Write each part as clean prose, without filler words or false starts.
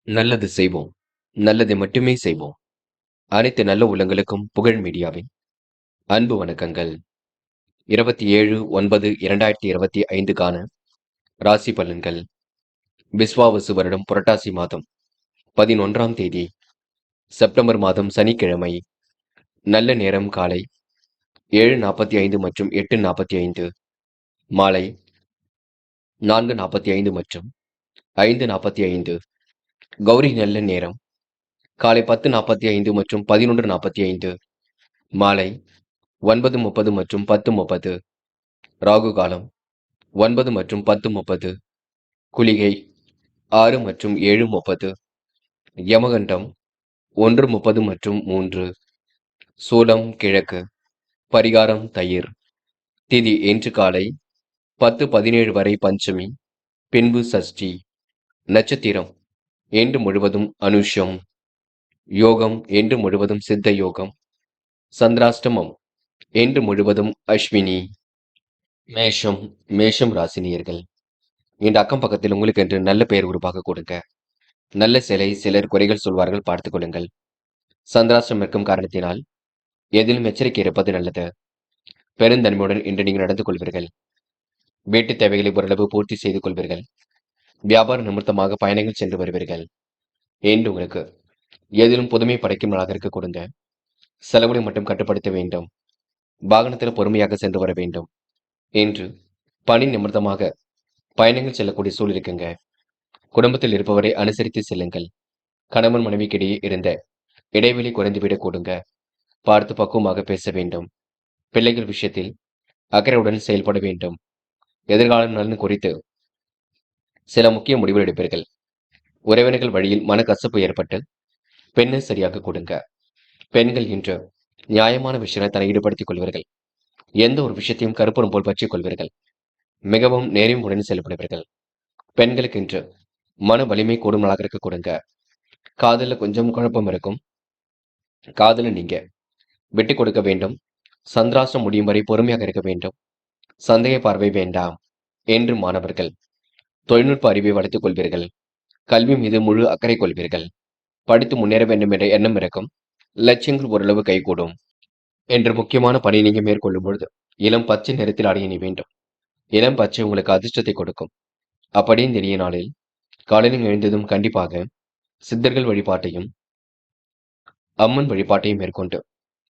நல்லது செய்வோம். நல்லதை மட்டுமே செய்வோம். அனைத்து நல்ல உள்ளங்களுக்கும் புகழ் மீடியாவின் அன்பு வணக்கங்கள். 27/9/2025க்கான ராசி பலன்கள். விஸ்வாவசு வருடம் புரட்டாசி மாதம் 11ஆம் தேதி செப்டம்பர் மாதம் சனிக்கிழமை. நல்ல நேரம் காலை 7:45 மற்றும் 8:45, மாலை 4:45 மற்றும் 5:45. கௌரி நல்ல நேரம் காலை 10:45 மற்றும் 11:45, மாலை 9:30 மற்றும் 10:30. ராகு காலம் 9 மற்றும் 10:30, குளிகை 6 மற்றும் 7:30, யமகண்டம் 1:30 மற்றும் 3, சூலம் கிழக்கு, பரிகாரம் தயிர். திதி இன்று காலை 10:17 வரை பஞ்சமி, பின்பு சஷ்டி. நட்சத்திரம் என்று முழுவதும் அனுஷம். யோகம் என்று முழுவதும் சித்த யோகம். சந்திராஷ்டமம் என்று முழுவதும் அஸ்வினி. மேஷம் ராசினியர்கள். இந்த அக்கம் பக்கத்தில் உங்களுக்கு என்று நல்ல பெயர் உருவாக கொடுங்க. நல்ல சிலர் குறைகள் சொல்வார்கள், பார்த்துக் கொள்ளுங்கள். சந்திராஷ்டிரம் இருக்கும் காரணத்தினால் எதிலும் எச்சரிக்கை இருப்பது நல்லது. பெருந்தன்மையுடன் இன்று நீங்கள் நடந்து கொள்வீர்கள். வீட்டு தேவைகளை ஓரளவு பூர்த்தி செய்து கொள்வீர்கள். வியாபார நிமித்தமாக பயணங்கள் சென்று வருவீர்கள். என்று உங்களுக்கு எதிலும் புதுமை படைக்கும் நாளாக இருக்க கொடுங்க. செலவுகளை மட்டும் கட்டுப்படுத்த வேண்டும். வாகனத்தில் பொறுமையாக சென்று வர வேண்டும். என்று பணி நிமித்தமாக பயணங்கள் செல்லக்கூடிய சூழல் இருக்குங்க. குடும்பத்தில் இருப்பவரை அனுசரித்து செல்லுங்கள். கணவன் மனைவிக்கிடையே இருந்த இடைவெளி குறைந்துவிடக் கொடுங்க. பார்த்து பக்குவமாக பேச வேண்டும். பிள்ளைகள் விஷயத்தில் அக்கறையுடன் செயல்பட வேண்டும். எதிர்கால நலன் குறித்து சில முக்கிய முடிவுகள் எடுப்பீர்கள். உறவினர்கள் வழியில் மனக்கசப்பு ஏற்பட்டு பெண்ணை சரியாக கொடுங்க. பெண்கள் இன்று நியாயமான விஷயங்களை தன்னை ஈடுபடுத்திக் கொள்வீர்கள். எந்த ஒரு விஷயத்தையும் கருப்புறம் போல் பற்றிக் கொள்வீர்கள். மிகவும் நேர்மையுடன் செயல்படுவீர்கள். பெண்களுக்கு இன்று மன வலிமை கூடும் நாளாக இருக்க கொடுங்க. காதல கொஞ்சம் குழப்பம் இருக்கும். காதல நீங்க விட்டு கொடுக்க வேண்டும். சந்திராஷ்டிரம் முடியும் வரை பொறுமையாக இருக்க வேண்டும். சந்தேக பார்வை வேண்டாம். என்று மாணவர்கள் தொழில்நுட்ப அறிவை வளர்த்துக் கொள்வீர்கள். கல்வி மீது முழு அக்கறை கொள்வீர்கள். படித்து முன்னேற வேண்டும் என்ற எண்ணம் இருக்கும். லட்சியங்கள் ஓரளவு கைகூடும். என்று முக்கியமான பணி நீங்க மேற்கொள்ளும் பொழுது இளம் பச்சை நிறத்தில் அடைய நீ வேண்டும். இளம் பச்சை உங்களுக்கு அதிர்ஷ்டத்தை கொடுக்கும். அப்படியே இந்த இனிய நாளில் காலையில் எழுந்ததும் கண்டிப்பாக சித்தர்கள் வழிபாட்டையும் அம்மன் வழிபாட்டையும் மேற்கொண்டு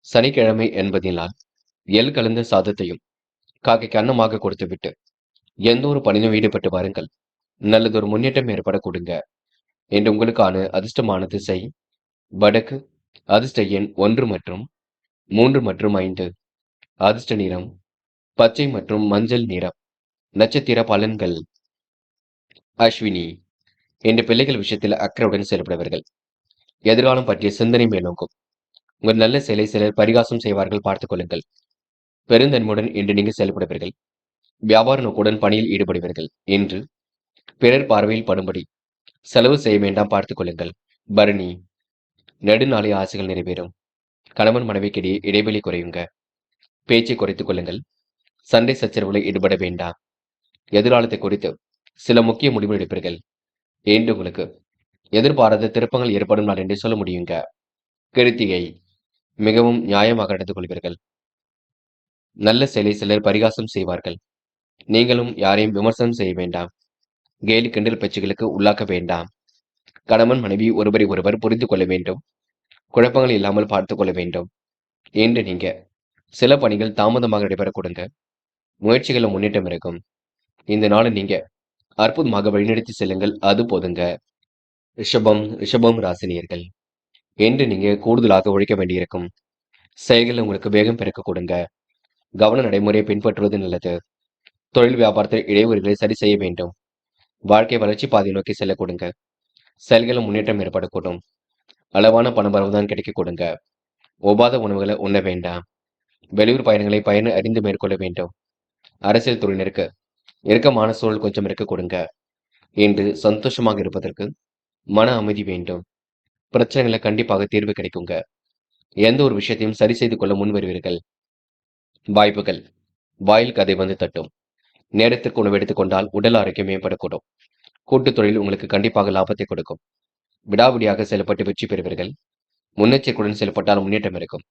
சனிக்கிழமை என்பதினால் எள் கலந்த சாதத்தையும் காக்கைக்கு அன்னமாக கொடுத்துவிட்டு எந்த ஒரு பணியிலும் ஈடுபட்டு வாருங்கள். நல்லதொரு முன்னேற்றம் ஏற்பட கொடுங்க. என்று உங்களுக்கான அதிர்ஷ்டமான திசை வடக்கு. அதிர்ஷ்ட எண் 1 மற்றும் 3 மற்றும் 5. அதிர்ஷ்ட நிறம் பச்சை மற்றும் மஞ்சள் நிறம். நட்சத்திர பலன்கள். அஸ்வினி. என்ற பிள்ளைகள் விஷயத்தில் அக்கறையுடன் செயல்படுவர்கள். எதிர்காலம் பற்றிய சிந்தனை மேலோங்கும். உங்கள் நல்ல செயலை சிலர் பரிகாசம் செய்வார்கள், பார்த்துக் கொள்ளுங்கள். பெருந்தன்மையுடன் இன்று நீங்கள் செயல்படுவீர்கள். வியாபார நோக்குடன் பணியில் ஈடுபடுவீர்கள். என்று பிறர் பார்வையில் படும்படி செலவு செய்ய வேண்டாம், பார்த்துக் கொள்ளுங்கள். பரணி. நெடுநாளை ஆசைகள் நிறைவேறும். கணவன் மனைவிக்கிடையே இடைவெளி குறையுங்க. பேச்சை குறைத்துக் கொள்ளுங்கள். சண்டை சச்சரவுகளை ஈடுபட வேண்டாம். எதிர்காலத்தை குறித்து சில முக்கிய முடிவுகள் எடுப்பீர்கள். என்று உங்களுக்கு எதிர்பாராத திருப்பங்கள் ஏற்படும் நாள் என்று சொல்ல முடியுங்க. கிருத்திகை. மிகவும் நியாயமாக நடந்து கொள்வீர்கள். நல்ல செயலை சிலர் பரிகாசம் செய்வார்கள். நீங்களும் யாரையும் விமர்சனம் செய்ய வேண்டாம். கேலி கிண்டல் பேச்சுகளுக்கு உள்ளாக்க வேண்டாம். கணவன் மனைவி ஒருவரை ஒருவர் புரிந்து கொள்ள வேண்டும். குழப்பங்கள் இல்லாமல் பார்த்துக் கொள்ள வேண்டும். என்று நீங்க சில பணிகள் தாமதமாக நடைபெற கொடுங்க. முயற்சிகளில் முன்னேற்றம் இருக்கும். இந்த நாளை நீங்க அற்புதமாக வழிநடத்தி செல்லுங்கள், அது போதுங்க. ரிஷபம் ராசினியர்கள். என்று நீங்க கூடுதலாக உழைக்க வேண்டியிருக்கும். செயல்கள் உங்களுக்கு வேகம் பிறக்க கொடுங்க. கவன நடைமுறையை பின்பற்றுவது நல்லது. தொழில் வியாபாரத்தில் இடையூறுகளை சரி செய்ய வேண்டும். வாழ்க்கை வளர்ச்சி பாதை நோக்கி செல்ல கொடுங்க. செயல்களும் முன்னேற்றம் ஏற்படக்கூடும். அளவான பணபரவு தான் கிடைக்க கொடுங்க. ஒவ்வாத உணவுகளை உண்ண வேண்டாம். வெளியூர் பயணங்களை பயண அறிந்து மேற்கொள்ள வேண்டும். அரசியல் துறையினருக்கு இறுக்கமான சூழல் கொஞ்சம் இருக்க கொடுங்க. என்று சந்தோஷமாக இருப்பதற்கு மன அமைதி வேண்டும். பிரச்சனைகளை கண்டிப்பாக தீர்வு கிடைக்குங்க. எந்த ஒரு விஷயத்தையும் சரி செய்து கொள்ள முன் வருவீர்கள். வாய்ப்புகள். வாயில் கதை வந்து தட்டும். நேரத்திற்கு உணவு எடுத்துக் கொண்டால் உடல் ஆரோக்கியம் மேம்படக்கூடும். கூட்டுத் தொழில் உங்களுக்கு கண்டிப்பாக லாபத்தை கொடுக்கும். விடாபிடியாக செயல்பட்டு வெற்றி பெறுவீர்கள். முன்னெச்சரிக்கையுடன் செயல்பட்டால் முன்னேற்றம் இருக்கும்.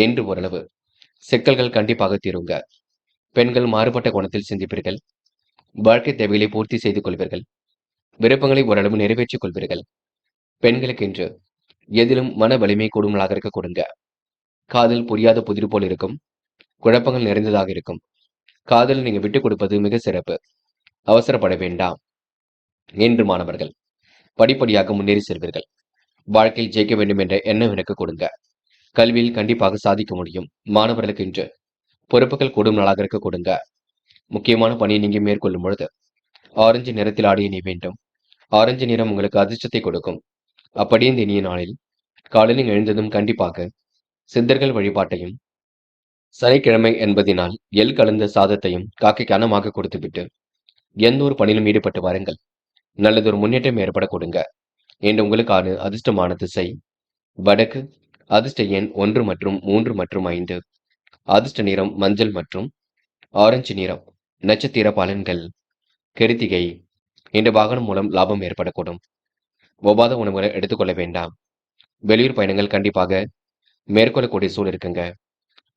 என்று ஓரளவு சிக்கல்கள் கண்டிப்பாக தீருங்க. பெண்கள் மாறுபட்ட கோணத்தில் சிந்திப்பீர்கள். வாழ்க்கை தேவைகளை பூர்த்தி செய்து கொள்வீர்கள். விருப்பங்களை ஓரளவு நிறைவேற்றிக் கொள்வீர்கள். பெண்களுக்கு இன்று எதிலும் மன வலிமை கூடுமலாக இருக்க கொடுங்க. காதல் புரியாத புதிர் போல் இருக்கும். குழப்பங்கள் நிறைந்ததாக இருக்கும். காதல் நீங்க விட்டுக் கொடுப்பது மிக சிறப்பு. அவசரப்பட வேண்டாம். என்று மாணவர்கள் படிப்படியாக முன்னேறி செல்வீர்கள். வாழ்க்கையில் ஜெயிக்க வேண்டும் என்ற எண்ணம் எனக்கு கொடுங்க. கல்வியில் கண்டிப்பாக சாதிக்க முடியும். மாணவர்களுக்கு இன்று பொறுப்புகள் கூடும் நாளாக இருக்க கொடுங்க. முக்கியமான பணியை நீங்க மேற்கொள்ளும் பொழுது ஆரஞ்சு நிறத்தில் ஆடிய நீ வேண்டும். ஆரஞ்சு நிறம் உங்களுக்கு அதிர்ஷ்டத்தை கொடுக்கும். அப்படியே இந்த இனிய நாளில் காலையில் எழுந்ததும் கண்டிப்பாக சித்தர்கள் வழிபாட்டையும் சனிக்கிழமை என்பதினால் எள் கலந்த சாதத்தையும் காக்கைக்கு அன்னமாக கொடுத்துவிட்டு எந்த ஒரு பணியிலும் ஈடுபட்டு வாருங்கள். நல்லதொரு முன்னேற்றம் ஏற்பட கொடுங்க. என்று உங்களுக்கான அதிர்ஷ்டமான திசை வடக்கு. அதிர்ஷ்ட எண் 1 மற்றும் 3 மற்றும் 5. அதிர்ஷ்ட நிறம் மஞ்சள் மற்றும் ஆரஞ்சு நிறம். நட்சத்திர பலன்கள். கிருத்திகை. இந்த வாகனம் மூலம் லாபம் ஏற்படக்கூடும். ஒவ்வாத உணவுகளை எடுத்துக்கொள்ள வேண்டாம். வெளியூர் பயணங்கள் கண்டிப்பாக மேற்கொள்ளக்கூடிய சூழல் இருக்குங்க.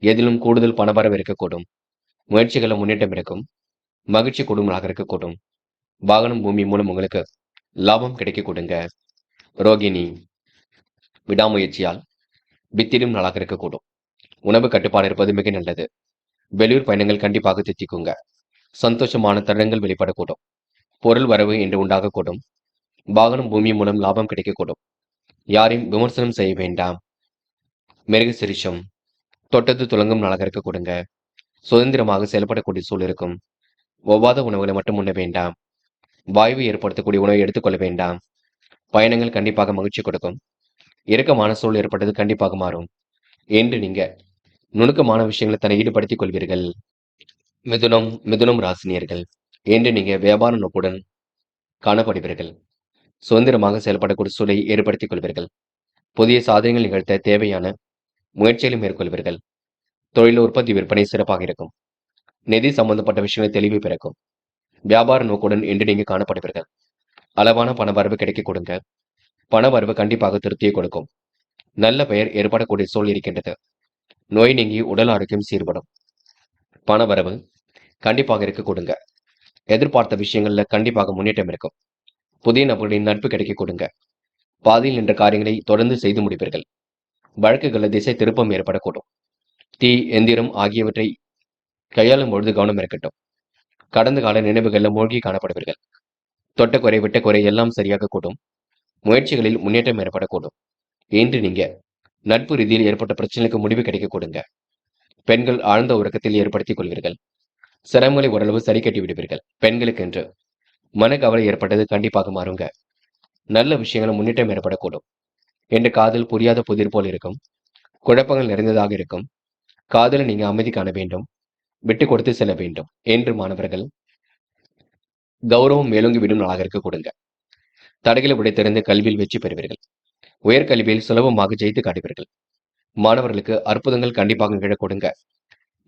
எதிலும் கூடுதல் பணவரவு இருக்கக்கூடும். முயற்சிகளில் முன்னேற்றம் இருக்கும். மகிழ்ச்சி குடும்பமாக இருக்கக்கூடும். வாகனம் பூமி மூலம் உங்களுக்கு லாபம் கிடைக்க கொடுங்க. ரோகிணி. விடாமுயற்சியால் வித்திடும் நாளாக இருக்கக்கூடும். உணவு கட்டுப்பாடு இருப்பது மிக நல்லது. வெளியூர் பயணங்கள் கண்டிப்பாக தித்திக்குங்க. சந்தோஷமான தருணங்கள் வெளிப்படக்கூடும். பொருள் வரவு என்று உண்டாகக்கூடும். வாகனம் பூமி மூலம் லாபம் கிடைக்கக்கூடும். யாரையும் விமர்சனம் செய்ய வேண்டாம். மிருக சிரிஷம். தொட்டது துலங்கும் நாளாக இருக்க கொடுங்க. சுதந்திரமாக செயல்படக்கூடிய சூழல் இருக்கும். ஒவ்வாத உணவுகளை மட்டும் உண்ண வேண்டாம். வாய்வு ஏற்படுத்தக்கூடிய உணவை எடுத்துக்கொள்ள வேண்டாம். பயணங்கள் கண்டிப்பாக மகிழ்ச்சி கொடுக்கும். இறுக்கமான சூழல் ஏற்பட்டது கண்டிப்பாக மாறும். என்று நீங்க நுணுக்கமான விஷயங்களை தன்னை ஈடுபடுத்திக் கொள்வீர்கள். மிதுனம் ராசினியர்கள் என்று நீங்க வியாபார நோக்குடன் காணப்படுவீர்கள். சுதந்திரமாக செயல்படக்கூடிய சூழலை ஏற்படுத்திக் கொள்வீர்கள். புதிய சாதனைகள் நிகழ்த்த தேவையான முயற்சிகளை மேற்கொள்வீர்கள். தொழில் உற்பத்தி விற்பனை சிறப்பாக இருக்கும். நிதி சம்பந்தப்பட்ட விஷயங்களை தெளிவு பிறக்கும். வியாபார நோக்குடன் என்று நீங்க காணப்படுவீர்கள். அளவான பண வரவு கிடைக்க கொடுங்க. பண வரவு கண்டிப்பாக திருப்தியை கொடுக்கும். நல்ல பெயர் ஏற்படக்கூடிய சூழல் இருக்கின்றது. நோய் நீங்கி உடல் ஆரோக்கியம் சீர்படும். பண வரவு கண்டிப்பாக இருக்க கொடுங்க. எதிர்பார்த்த விஷயங்கள்ல கண்டிப்பாக முன்னேற்றம் இருக்கும். புதிய நபர்களின் நட்பு கிடைக்க கொடுங்க. பாதியில் நின்ற காரியங்களை தொடர்ந்து செய்து முடிப்பீர்கள். வழக்குகளை திசை திருப்பம் ஏற்படக்கூடும். தீ எந்திரம் ஆகியவற்றை கையாளும் பொழுது கவனம் இருக்கட்டும். கடந்த கால நினைவுகள்ல மூழ்கி காணப்படுவீர்கள். தொட்ட குறை விட்ட குறை எல்லாம் சரியாக கூடும். முயற்சிகளில் முன்னேற்றம் ஏற்படக்கூடும். என்று நீங்க நட்பு ரீதியில் ஏற்பட்ட பிரச்சனைக்கு முடிவு கிடைக்க கொடுங்க. பெண்கள் ஆழ்ந்த உறக்கத்தில் ஏற்படுத்திக் கொள்வீர்கள். சிரமங்களை ஓரளவு சரி கட்டி விடுவீர்கள். பெண்களுக்கு என்று மனக்கவலை ஏற்பட்டது கண்டிப்பாக மாறுங்க. நல்ல விஷயங்கள் முன்னேற்றம் ஏற்படக்கூடும். என்று காதல் புரியாத புதிர் போல் இருக்கும். குழப்பங்கள் நிறைந்ததாக இருக்கும். காதலை நீங்க அமைதி காண வேண்டும். விட்டு கொடுத்து செல்ல வேண்டும். என்று மாணவர்கள் கௌரவம் மேலோங்கி விடும் நாளாக இருக்க கொடுங்க. தடைகளை உடைத்திருந்து கல்வியில் வெற்றி பெறுவீர்கள். உயர்கல்வியில் சுலபமாக ஜெயித்து காட்டுவீர்கள். மாணவர்களுக்கு அற்புதங்கள் கண்டிப்பாக நிகழ கொடுங்க.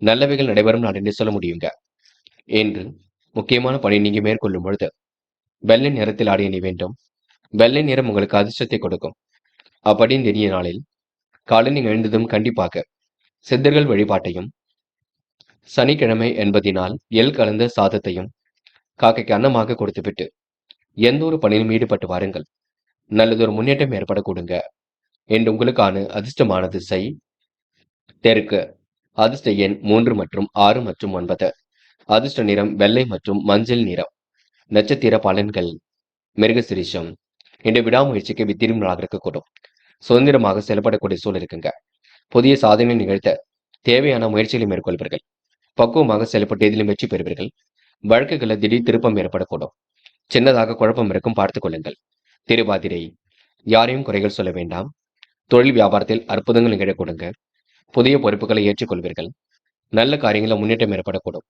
நல்லவைகள் நடைபெறும் நான் என்று சொல்ல முடியுங்க. என்று முக்கியமான பணி நீங்க மேற்கொள்ளும் பொழுது வெள்ளை நிறத்தில் ஆடிய நீ வேண்டும். வெள்ளை நிறம் உங்களுக்கு அதிர்ஷ்டத்தை கொடுக்கும். அப்படி இந்த இனிய நாளில் காலை நீங்க எழுந்ததும் கண்டிப்பாக சித்தர்கள் வழிபாட்டையும் சனிக்கிழமை என்பதினால் எள் கலந்த சாதத்தையும் காக்கைக்கு அன்னமாக கொடுத்துவிட்டு எந்த ஒரு பணியிலும் ஈடுபட்டு வாருங்கள். நல்லதொரு முன்னேற்றம் ஏற்பட கொடுங்க. என்று உங்களுக்கான அதிர்ஷ்டமான திசை தெற்கு. அதிர்ஷ்ட எண் 3 மற்றும் 6 மற்றும் 9. அதிர்ஷ்ட நிறம் வெள்ளை மற்றும் மஞ்சள் நிறம். நட்சத்திர பலன்கள். மிருகசிரிஷம். இன்று விடாமுயற்சிக்கு வித்திரும் நாளாக இருக்கக்கூடும். சுதந்திரமாக செயல்படக்கூடிய சூழல் இருக்குங்க. புதிய சாதனை நிகழ்த்த தேவையான முயற்சிகளை மேற்கொள்வீர்கள். பக்குவமாக செயல்பட்டு எதிலும் வெற்றி பெறுவீர்கள். வழக்குகளில் திடீர் திருப்பம் ஏற்படக்கூடும். சின்னதாக குழப்பம் இருக்கும், பார்த்துக் கொள்ளுங்கள். திருவாதிரை. யாரையும் குறைகள் சொல்ல வேண்டாம். தொழில் வியாபாரத்தில் அற்புதங்கள் நிகழ கொடுங்க. புதிய பொறுப்புகளை ஏற்றுக்கொள்வீர்கள். நல்ல காரியங்களில் முன்னேற்றம் ஏற்படக்கூடும்.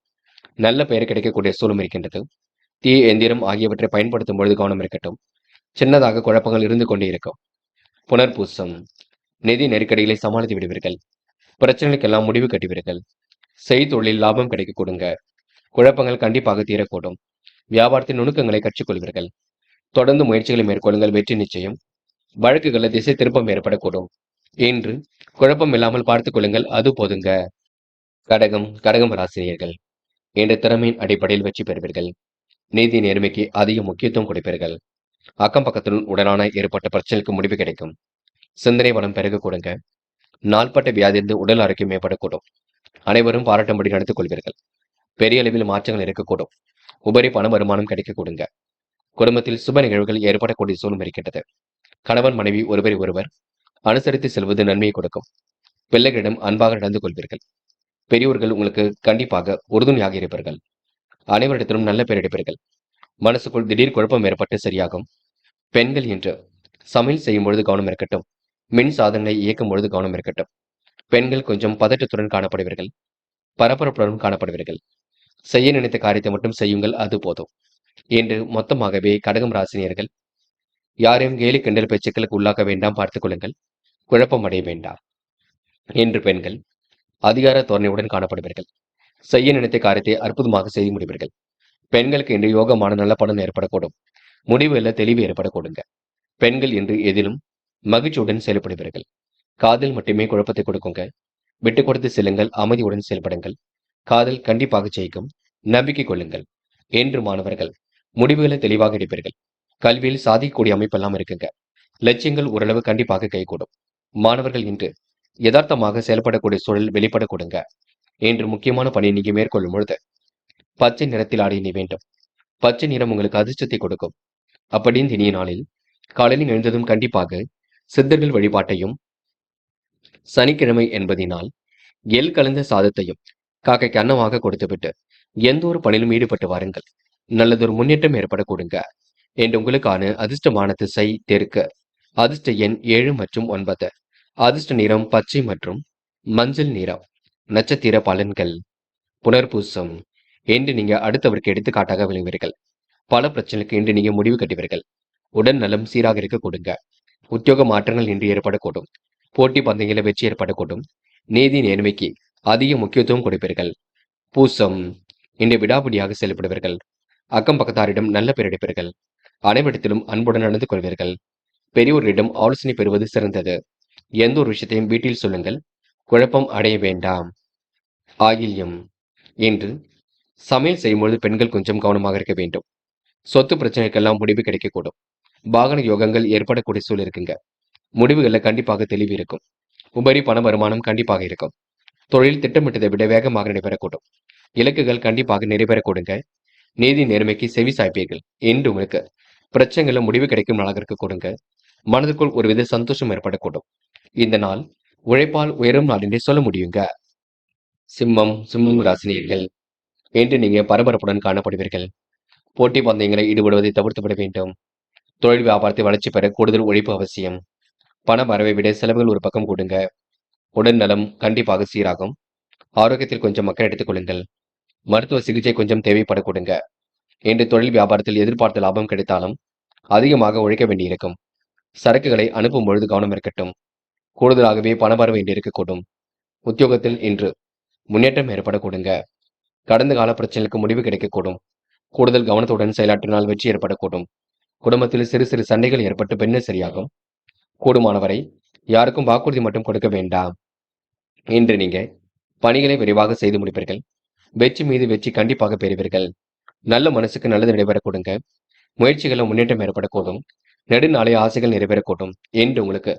நல்ல பெயர் கிடைக்கக்கூடிய சூழலும் இருக்கின்றது. தீ எந்திரம் ஆகியவற்றை பயன்படுத்தும் பொழுது கவனம் இருக்கட்டும். சின்னதாக குழப்பங்கள் இருந்து கொண்டே இருக்கும். புனர்பூசம். நிதி நெருக்கடிகளை சமாளித்து விடுவீர்கள். பிரச்சனைகளுக்கெல்லாம் முடிவு கட்டுவீர்கள். செய்தொழில் லாபம் கிடைக்க கொடுங்க. குழப்பங்கள் கண்டிப்பாக தீரக்கூடும். வியாபாரத்தின் நுணுக்கங்களை கற்றுக்கொள்வீர்கள். தொடர்ந்து முயற்சிகளை மேற்கொள்ளுங்கள், வெற்றி நிச்சயம். வழக்குகளை திசை திருப்பம் ஏற்படக்கூடும். இன்று குழப்பம் இல்லாமல் பார்த்துக் கொள்ளுங்கள், அது போதுங்க. கடகம் ராசினியர்கள் என்ற திறமையின் அடிப்படையில் வெற்றி பெறுவீர்கள். நீதி நேர்மைக்கு அதிக முக்கியத்துவம் கொடுப்பீர்கள். அக்கம் பக்கத்துடன் உடனான ஏற்பட்ட பிரச்சனைக்கு முடிவு கிடைக்கும். சிந்தனை வளம் பெருக கொடுங்க. நாள்பட்ட வியாதியிலிருந்து உடல் ஆரோக்கியம் மேம்படக்கூடும். அனைவரும் பாராட்டும்படி நடத்திக் கொள்வீர்கள். பெரிய அளவில் மாற்றங்கள் இருக்கக்கூடும். உபரி பண வருமானம் கிடைக்க கொடுங்க. குடும்பத்தில் சுப நிகழ்வுகள் ஏற்படக்கூடிய சூழ்நிலை இருக்கின்றது. கணவன் மனைவி ஒருவரை ஒருவர் அனுசரித்து செல்வது நன்மையை கொடுக்கும். பிள்ளைகளிடம் அன்பாக நடந்து கொள்வீர்கள். பெரியோர்கள் உங்களுக்கு கண்டிப்பாக உறுதுணையாக இருப்பார்கள். அனைவரிடத்திலும் நல்ல பெயர் எடுப்பீர்கள். மனசுக்குள் திடீர் குழப்பம் ஏற்பட்டு சரியாகும். பெண்கள் என்று சமையல் செய்யும் பொழுது கவனம் இருக்கட்டும். மின் சாதனங்களை இயக்கும் பொழுது கவனம் இருக்கட்டும். பெண்கள் கொஞ்சம் பதட்டத்துடன் காணப்படுவீர்கள். பரபரப்புடன் காணப்படுவீர்கள். செய்ய நினைத்த காரியத்தை மட்டும் செய்யுங்கள், அது போதும். என்று மொத்தமாகவே கடகம் ராசினியர்கள் யாரையும் கேலி கிண்டல் பேச்சுக்களுக்கு உள்ளாக்க வேண்டாம், பார்த்துக் கொள்ளுங்கள். குழப்பம் அடைய வேண்டாம். என்று பெண்கள் அதிகார தோரணையுடன் காணப்படுவீர்கள். செய்ய நினைத்த காரியத்தை அற்புதமாக செய்து முடிவீர்கள். பெண்களுக்கு இன்று யோகமான நல்ல பலன் ஏற்படக்கூடும். முடிவுல தெளிவு ஏற்படக்கூடுங்க. பெண்கள் இன்று எதிலும் மகிழ்ச்சியுடன் செயல்படுவீர்கள். காதல் மட்டுமே குழப்பத்தை கொடுக்குங்க. விட்டு கொடுத்து செல்லுங்கள், அமைதியுடன் செயல்படுங்கள். காதல் கண்டிப்பாக ஜெயிக்கும். நம்பிக்கை கொள்ளுங்கள். என்று மாணவர்கள் முடிவுகளை தெளிவாக எடுப்பீர்கள். கல்வியில் சாதிக்கக்கூடிய அமைப்பெல்லாம் இருக்குங்க. லட்சியங்கள் ஓரளவு கண்டிப்பாக கைகூடும். மாணவர்கள் இன்று யதார்த்தமாக செயல்படக்கூடிய சூழல் வெளிப்பட கொடுங்க. இன்று முக்கியமான பணியை நீங்க மேற்கொள்ளும் பொழுது பச்சை நிறத்தில் ஆடை நீ வேண்டும். பச்சை நிறம் உங்களுக்கு அதிர்ஷ்டத்தை கொடுக்கும். அப்படின்னு இனிய நாளில் காலையில் எழுந்ததும் கண்டிப்பாக சித்தர்கள் வழிபாட்டையும், சனிக்கிழமை என்பதினால் எள் கலந்த சாதத்தையும் காக்கைக்கு அன்னமாக கொடுத்துவிட்டு எந்த ஒரு பணியிலும் ஈடுபட்டு வாருங்கள். நல்லதொரு முன்னேற்றம் ஏற்பட கொடுங்க. என்று உங்களுக்கான அதிர்ஷ்டமான திசை தெற்கு. அதிர்ஷ்ட எண் 7 மற்றும் 9. அதிர்ஷ்ட நிறம் பச்சை மற்றும் மஞ்சள் நிறம். நட்சத்திர பலன்கள். புனர்பூசம். என்று நீங்க அடுத்தவருக்கு எடுத்துக்காட்டாக விளைவீர்கள். பல பிரச்சனைக்கு இன்று நீங்க முடிவு கட்டுவீர்கள். உடல் நலம் சீராக இருக்க கொடுங்க. உத்தியோக மாற்றங்கள் இன்று ஏற்படக்கூடும். போட்டி பந்தயங்களில் வெற்றி ஏற்படக்கூடும். நீதி நேர்மைக்கு அதிக முக்கியத்துவம் கொடுப்பீர்கள். பூசம். இன்று விடாபிடியாக செயல்படுவீர்கள். அக்கம் பக்கத்தாரிடம் நல்ல பெயர் எடுப்பீர்கள். அனைவரிடத்திலும் அன்புடன் நடந்து கொள்வீர்கள். பெரியோரிடம் ஆலோசனை பெறுவது சிறந்தது. எந்த ஒரு விஷயத்தையும் வீட்டில் சொல்லுங்கள். குழப்பம் அடைய வேண்டாம். ஆயில்யம். என்று சமையல் செய்யும்பொழுது பெண்கள் கொஞ்சம் கவனமாக இருக்க வேண்டும். சொத்து பிரச்சனைக்கெல்லாம் முடிவு கிடைக்கக்கூடும். வாகன யோகங்கள் ஏற்படக்கூடிய சூழல் இருக்குங்க. முடிவுகளில் கண்டிப்பாக தெளிவு இருக்கும். உபரி பண வருமானம் கண்டிப்பாக இருக்கும். தொழில் திட்டமிட்டதை விட வேகமாக நடைபெறக்கூடும். இலக்குகள் கண்டிப்பாக நிறைவேறக்கூடுங்க. நீதி நேர்மைக்கு செவி சாய்ப்பீர்கள். என்று உங்களுக்கு பிரச்சனைகளை முடிவு கிடைக்கும் நாளாக இருக்க கொடுங்க. மனதுக்குள் ஒருவித சந்தோஷம் ஏற்படக்கூடும். இந்த நாள் உழைப்பால் உயரும் நாள் என்றே சொல்ல முடியுங்க. சிம்மம் ராசினியர்கள் என்று நீங்க பரபரப்புடன் காணப்படுவீர்கள். போட்டி பந்தயங்களை ஈடுபடுவதை தவிர்த்து விட வேண்டும். தொழில் வியாபாரத்தை வளர்ச்சி பெற கூடுதல் உழைப்பு அவசியம். பண வரவை விட செலவுகள் ஒரு பக்கம் கூடுங்க. உடல் நலம் கண்டிப்பாக சீராகும். ஆரோக்கியத்தில் கொஞ்சம் அக்கறை எடுத்துக் கொள்ளுங்கள். மருத்துவ சிகிச்சை கொஞ்சம் தேவைப்பட கொடுங்க. இன்று தொழில் வியாபாரத்தில் எதிர்பார்த்த லாபம் கிடைத்தாலும் அதிகமாக உழைக்க வேண்டியிருக்கும். சரக்குகளை அனுப்பும் பொழுது கவனம் இருக்கட்டும். கூடுதலாகவே பணவரவு இன்று இருக்கக்கூடும். உத்தியோகத்தில் இன்று முன்னேற்றம் ஏற்பட கொடுங்க. கடந்த கால பிரச்சனைகளுக்கு முடிவு கிடைக்கக்கூடும். கூடுதல் கவனத்துடன் செயலாற்றினால் வெற்றி ஏற்படக்கூடும். குடும்பத்தில் சிறு சிறு சண்டைகள் ஏற்பட்டு பின்னர் சரியாகும். கூடுமானவரை யாருக்கும் வாக்குறுதி மட்டும் கொடுக்க வேண்டாம். இன்று நீங்க பணிகளை விரைவாக செய்து முடிப்பீர்கள். வெற்றி மீது வெற்றி கண்டிப்பாக பெறுவீர்கள். நல்ல மனசுக்கு நல்லது நடைபெற கொடுங்க. முயற்சிகளை முன்னேற்றம் ஏற்படக்கூடும். நெடுநாளைய ஆசைகள் நிறைவேறக்கூடும். என்று உங்களுக்கு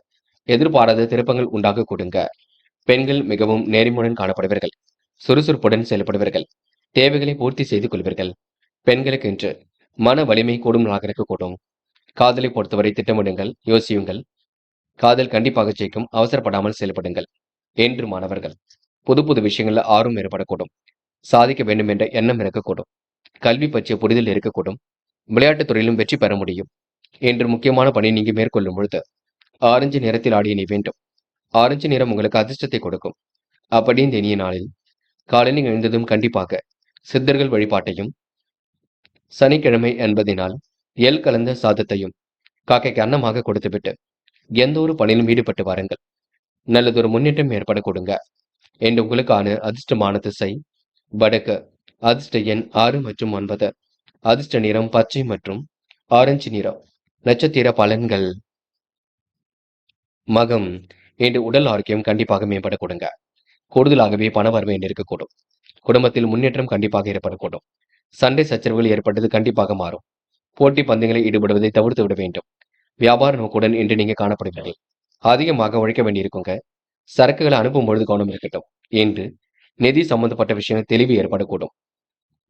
எதிர்பாராத திருப்பங்கள் உண்டாக கொடுங்க. பெண்கள் மிகவும் நேர்மையுடன் காணப்படுவீர்கள். சுறுசுறுப்புடன் செயல்படுவீர்கள். தேவைகளை பூர்த்தி செய்து கொள்வீர்கள். பெண்களுக்கு இன்று மன வலிமை கூடும் நாளாக இருக்கக்கூடும். காதலை பொறுத்தவரை திட்டமிடுங்கள், யோசியுங்கள். காதல் கண்டிப்பாக ஜெயிக்கும். அவசரப்படாமல் செயல்படுங்கள். என்று மாணவர்கள் புது புது விஷயங்கள்ல ஆர்வம் ஏற்படக்கூடும். சாதிக்க வேண்டும் என்ற எண்ணம் இருக்கக்கூடும். கல்வி பற்றிய புரிதல் இருக்கக்கூடும். விளையாட்டுத் துறையிலும் வெற்றி பெற முடியும். என்று முக்கியமான பணி நீங்க மேற்கொள்ளும் பொழுது ஆரஞ்சு நிறத்தில் ஆடிய நீ வேண்டும். ஆரஞ்சு நிறம் உங்களுக்கு அதிர்ஷ்டத்தை கொடுக்கும். அப்படி இந்த இனிய நாளில் காலையில் எழுந்ததும் கண்டிப்பாக சித்தர்கள் வழிபாட்டையும், சனிக்கிழமை என்பதினால் எள் கலந்த சாதத்தையும் காக்கைக்கு அன்னமாக கொடுத்துவிட்டு எந்த ஒரு பணியிலும் ஈடுபட்டு வாருங்கள். நல்லதொரு முன்னேற்றம் ஏற்பட கொடுங்க. என்று உங்களுக்கான அதிர்ஷ்டமான திசை வடக்கு. அதிர்ஷ்ட எண் 6 மற்றும் 9. அதிர்ஷ்ட நிறம் பச்சை மற்றும் ஆரஞ்சு நிறம். நட்சத்திர பலன்கள். மகம் இன்று உடல் ஆரோக்கியம் கண்டிப்பாக மேம்பட கொடுங்க. கூடுதலாகவே பண வரவு என்று இருக்கக்கூடும். குடும்பத்தில் முன்னேற்றம் கண்டிப்பாக ஏற்படக்கூடும். சண்டை சச்சரவுகள் ஏற்பட்டது கண்டிப்பாக மாறும். போட்டி பந்தயங்களில் ஈடுபடுவதை தவிர்த்து விட வேண்டும். வியாபார நோக்குடன் இன்று நீங்க காணப்படுவீர்கள். அதிகமாக உழைக்க வேண்டியிருக்குங்க. சரக்குகளை அனுப்பும் பொழுது கவனம் இருக்கட்டும். என்று நிதி சம்பந்தப்பட்ட விஷயம் தெளிவு ஏற்படக்கூடும்.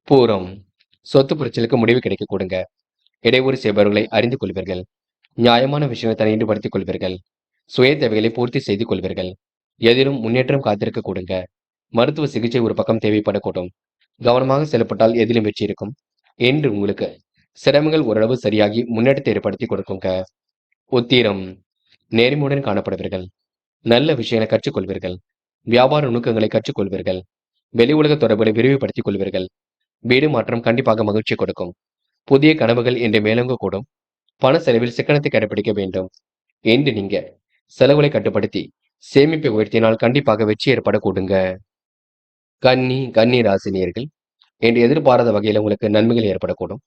பூரம் சொத்து பிரச்சனைக்கு முடிவு கிடைக்க கொடுங்க. இடையூறு செய்பவர்களை அறிந்து கொள்வீர்கள். நியாயமான விஷயத்தை ஈடுபடுத்திக் கொள்வீர்கள். சுய தேவைகளை பூர்த்தி செய்து கொள்வீர்கள். எதிலும் முன்னேற்றம் காத்திருக்க கொடுங்க. மருத்துவ சிகிச்சை ஒரு பக்கம் தேவைப்படக்கூடும். கவனமாக செயல்பட்டால் எதிலும் வெற்றி இருக்கும். என்று உங்களுக்கு சிரமங்கள் ஓரளவு சரியாகி முன்னேற்றத்தை ஏற்படுத்தி கொடுக்குங்க. உத்திரம் நேர்மையுடன் காணப்படுவீர்கள். நல்ல விஷயங்களை கற்றுக்கொள்வீர்கள். வியாபார நுணுக்கங்களை கற்றுக்கொள்வீர்கள். வெளி உலக தொடர்புகளை விரிவுபடுத்திக் கொள்வீர்கள். வீடு மாற்றம் கண்டிப்பாக மகிழ்ச்சி கொடுக்கும். புதிய கனவுகள் இன்று மேலோங்க கூடும். பண செலவில் சிக்கனத்தை கடைபிடிக்க வேண்டும். என்று நீங்க செலவுகளை கட்டுப்படுத்தி சேமிப்பை உயர்த்தினால் கண்டிப்பாக வெற்றி ஏற்பட கூடுங்க. கன்னி ராசினியர்கள் என்று எதிர்பாராத வகையில் உங்களுக்கு நன்மைகள் ஏற்படக்கூடும்.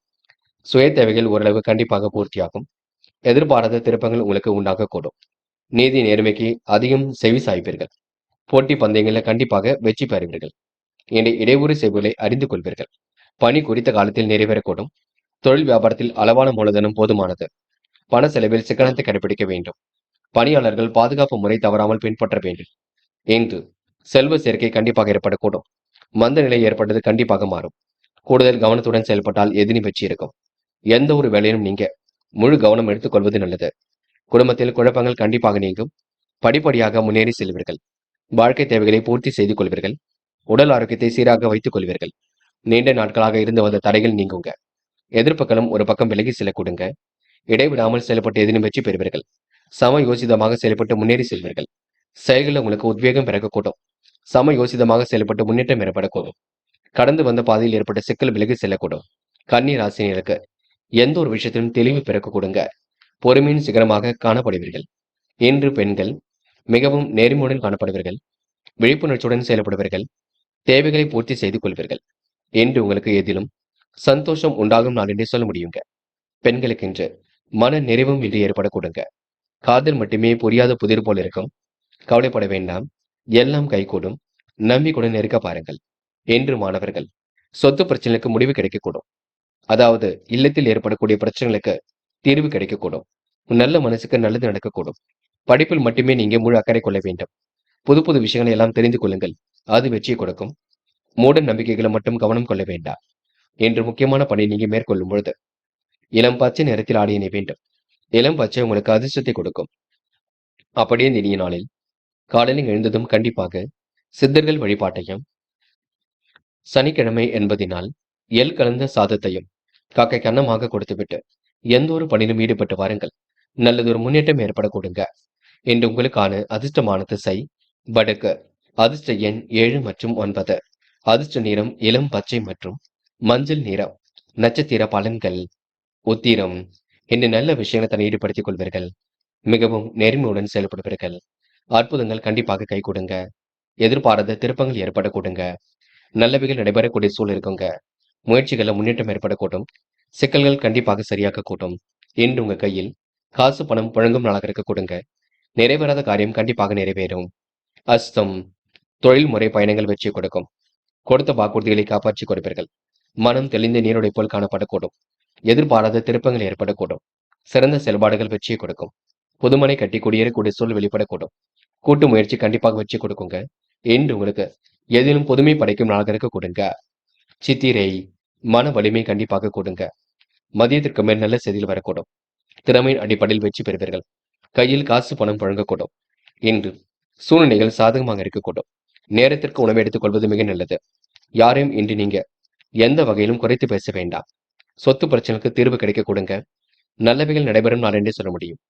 சுய தேவைகள் ஓரளவு கண்டிப்பாக பூர்த்தியாகும். எதிர்பாராத திருப்பங்கள் உங்களுக்கு உண்டாகக்கூடும். நீதி நேர்மைக்கு அதிகம் செவி சாய்ப்பீர்கள். போட்டி பந்தயங்களில் கண்டிப்பாக வெற்றி பெறுவீர்கள். இன்று இடையூறு செய்வதை அறிந்து கொள்வீர்கள். பணி குறித்த காலத்தில் நிறைவேறக்கூடும். தொழில் வியாபாரத்தில் அளவான மூலதனம் போதுமானது. பண செலவில் சிக்கனத்தை கடைபிடிக்க வேண்டும். பணியாளர்கள் பாதுகாப்பு முறை தவறாமல் பின்பற்ற வேண்டும். என்று செல்வ சேர்க்கை கண்டிப்பாக ஏற்படக்கூடும். மந்த நிலை ஏற்பட்டது கண்டிப்பாக மாறும். கூடுதல் கவனத்துடன் செயல்பட்டால் எதிலும் வெற்றி இருக்கும். எந்த ஒரு வேலையிலும் நீங்க முழு கவனம் எடுத்துக்கொள்வது நல்லது. குடும்பத்தில் குழப்பங்கள் கண்டிப்பாக நீங்கும். படிப்படியாக முன்னேறி செல்வீர்கள். வாழ்க்கை தேவைகளை பூர்த்தி செய்து கொள்வீர்கள். உடல் ஆரோக்கியத்தை சீராக வைத்துக் கொள்வீர்கள். நீண்ட நாட்களாக இருந்து வந்த தடைகள் நீங்குங்க. எதிர்ப்புகளும் ஒரு பக்கம் விலகி செல்ல கொடுங்க. இடைவிடாமல் செயல்பட்டு எதிலும் வெற்றி பெறுவீர்கள். சம யோசிதமாக செயல்பட்டு முன்னேறி செல்வீர்கள். செயல்களில் உங்களுக்கு உத்வேகம் பிறக்கக்கூடும். சம யோசிதமாக செயல்பட்டு முன்னேற்றம் ஏற்படக்கூடும். கடந்து வந்த பாதையில் ஏற்பட்ட சிக்கல் விலகி செல்லக்கூடும். கன்னி ராசினியருக்கு எந்த ஒரு விஷயத்திலும் தெளிவு பிறக்க கொடுங்க. பொறுமையின் சிகரமாக காணப்படுவீர்கள். இன்று பெண்கள் மிகவும் நேர்மையுடன் காணப்படுவீர்கள். விழிப்புணர்ச்சியுடன் செயல்படுவீர்கள். தேவைகளை பூர்த்தி செய்து கொள்வீர்கள். என்று உங்களுக்கு எதிலும் சந்தோஷம் உண்டாகும் நாள் என்றே சொல்ல முடியுங்க. பெண்களுக்கு இன்று மன நிறைவும் இன்று ஏற்பட கொடுங்க. காதல் மட்டுமே புரியாத புதிர் போல் இருக்கும். கவலைப்பட வேண்டாம். எல்லாம் கைகூடும். நம்பிக்கையுடன் இருக்க பாருங்கள். என்று மாணவர்கள் சொத்து பிரச்சனைக்கு முடிவு கிடைக்கக்கூடும். அதாவது இல்லத்தில் ஏற்படக்கூடிய பிரச்சனைகளுக்கு தீர்வு கிடைக்கக்கூடும். நல்ல மனசுக்கு நல்லது நடக்கக்கூடும். படிப்பில் மட்டுமே நீங்க முழு அக்கறை கொள்ள வேண்டும். புது புது விஷயங்களை எல்லாம் தெரிந்து கொள்ளுங்கள். அது வெற்றியை கொடுக்கும். மூட நம்பிக்கைகளை மட்டும் கவனம் கொள்ள வேண்டாம். என்று முக்கியமான பணி நீங்க மேற்கொள்ளும் பொழுது இளம் பச்சை நிறத்தில் ஆடியினை வேண்டும். இளம் பச்சை உங்களுக்கு அதிர்ஷ்டத்தை கொடுக்கும். அப்படியே இந்த இனிய நாளில் காலையில் எழுந்ததும் கண்டிப்பாக சித்தர்கள் வழிபாட்டையும், சனிக்கிழமை என்பதினால் எள் கலந்த சாதத்தையும் காக்கை கன்னமாக கொடுத்துவிட்டு எந்த ஒரு பணியிலும் ஈடுபட்டு வாருங்கள். நல்லதொரு முன்னேற்றம் ஏற்பட கொடுங்க. என்று உங்களுக்கான அதிர்ஷ்டமான திசை வடக்கு. அதிர்ஷ்ட எண் 7 மற்றும் 9. அதிர்ஷ்ட நிறம் இளம் பச்சை மற்றும் மஞ்சள் நிறம். நட்சத்திர பலன்கள். உத்திரம் இன்று நல்ல விஷயங்களை தன்னை ஈடுபடுத்திக் கொள்வீர்கள். மிகவும் நேர்மையுடன் செயல்படுவீர்கள். அற்புதங்கள் கண்டிப்பாக கை கொடுங்க. எதிர்பாராத திருப்பங்கள் ஏற்பட கொடுங்க. நல்லவைகள் நடைபெறக்கூடிய சூழல் இருக்குங்க. முயற்சிகள்ல முன்னேற்றம் ஏற்படக்கூடும். சிக்கல்கள் கண்டிப்பாக சரியாக கூட்டும். இன்று உங்க கையில் காசு பணம் புழங்கும் நாளாக இருக்க கொடுங்க. நிறைவேறாத காரியம் கண்டிப்பாக நிறைவேறும். அஸ்தம் தொழில் முறை பயணங்கள் வெற்றி கொடுக்கும். கொடுத்த வாக்குறுதிகளை காப்பாற்றி கொடுப்பீர்கள். மனம் தெளிந்த நீரோடை போல் காணப்படக்கூடும். எதிர்பாராத திருப்பங்கள் ஏற்படக்கூடும். சிறந்த செயல்பாடுகள் வெற்றியை கொடுக்கும். புதுமனை கட்டி குடியேறக்கூடிய சூழல் வெளிப்படக்கூடும். கூட்டு முயற்சி கண்டிப்பாக வெற்றி கொடுக்குங்க. என்று உங்களுக்கு எதிலும் புதுமை படைக்கும் நாளாக இருக்க கொடுங்க. சித்திரை மன வலிமை கண்டிப்பாக கொடுங்க. மதியத்திற்கு மேல் நல்ல செய்தியில் வரக்கூடும். திறமையின் அடிப்படையில் வெற்றி பெறுவீர்கள். கையில் காசு பணம் புழங்கக்கூடும். இன்று சூழ்நிலைகள் சாதகமாக இருக்கக்கூடும். நேரத்திற்கு உணவு எடுத்துக் கொள்வது மிக நல்லது. யாரையும் இன்று நீங்க எந்த வகையிலும் குறைத்து பேச வேண்டாம். சொத்து பிரச்சனைக்கு தீர்வு கிடைக்க கொடுங்க. நல்லவைகள் நடைபெறும் நாள் என்றே சொல்ல முடியும்.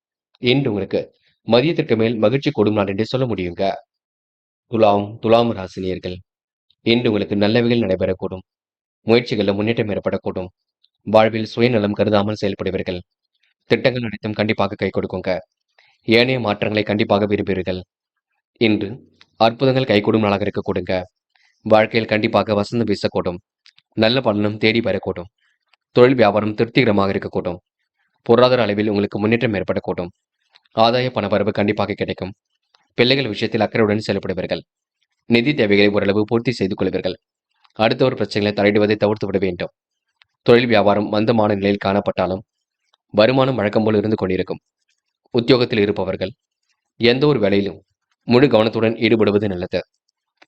இன்று உங்களுக்கு மதியத்திற்கு மேல் மகிழ்ச்சி கூடும் நாள் என்றே சொல்ல முடியுங்க. துலாம் ராசினியர்கள் இன்று உங்களுக்கு நல்லவைகள் நடைபெறக்கூடும். முயற்சிகளில் முன்னேற்றம் ஏற்படக்கூடும். வாழ்வில் சுயநலம் கருதாமல் செயல்படுவீர்கள். திட்டங்கள் அனைத்தும் கண்டிப்பாக கை கொடுக்குங்க. ஏனைய மாற்றங்களை கண்டிப்பாக விரும்புவீர்கள். இன்று அற்புதங்கள் கைகூடும் நாளாக இருக்க கொடுங்க. வாழ்க்கையில் கண்டிப்பாக வசந்தம் வீசக்கூடும். நல்ல பலனும் தேடி வரக்கூடும். தொழில் வியாபாரம் திருப்திகரமாக இருக்கக்கூடும். பொருளாதார அளவில் உங்களுக்கு முன்னேற்றம் ஏற்படக்கூடும். ஆதாய பணவரவு கண்டிப்பாக கிடைக்கும். பிள்ளைகள் விஷயத்தில் அக்கறையுடன் செயல்படுவீர்கள். நிதி தேவைகளை ஓரளவு பூர்த்தி செய்து கொள்வீர்கள். அடுத்தவர் பிரச்சனைகளை தலையிடுவதை தவிர்த்து விட வேண்டும். தொழில் வியாபாரம் மந்தமான நிலையில் காணப்பட்டாலும் வருமானம் வழக்கம் போல் இருந்து கொண்டிருக்கும். உத்தியோகத்தில் இருப்பவர்கள் எந்த ஒரு வேலையிலும் முழு கவனத்துடன் ஈடுபடுவது நல்லது.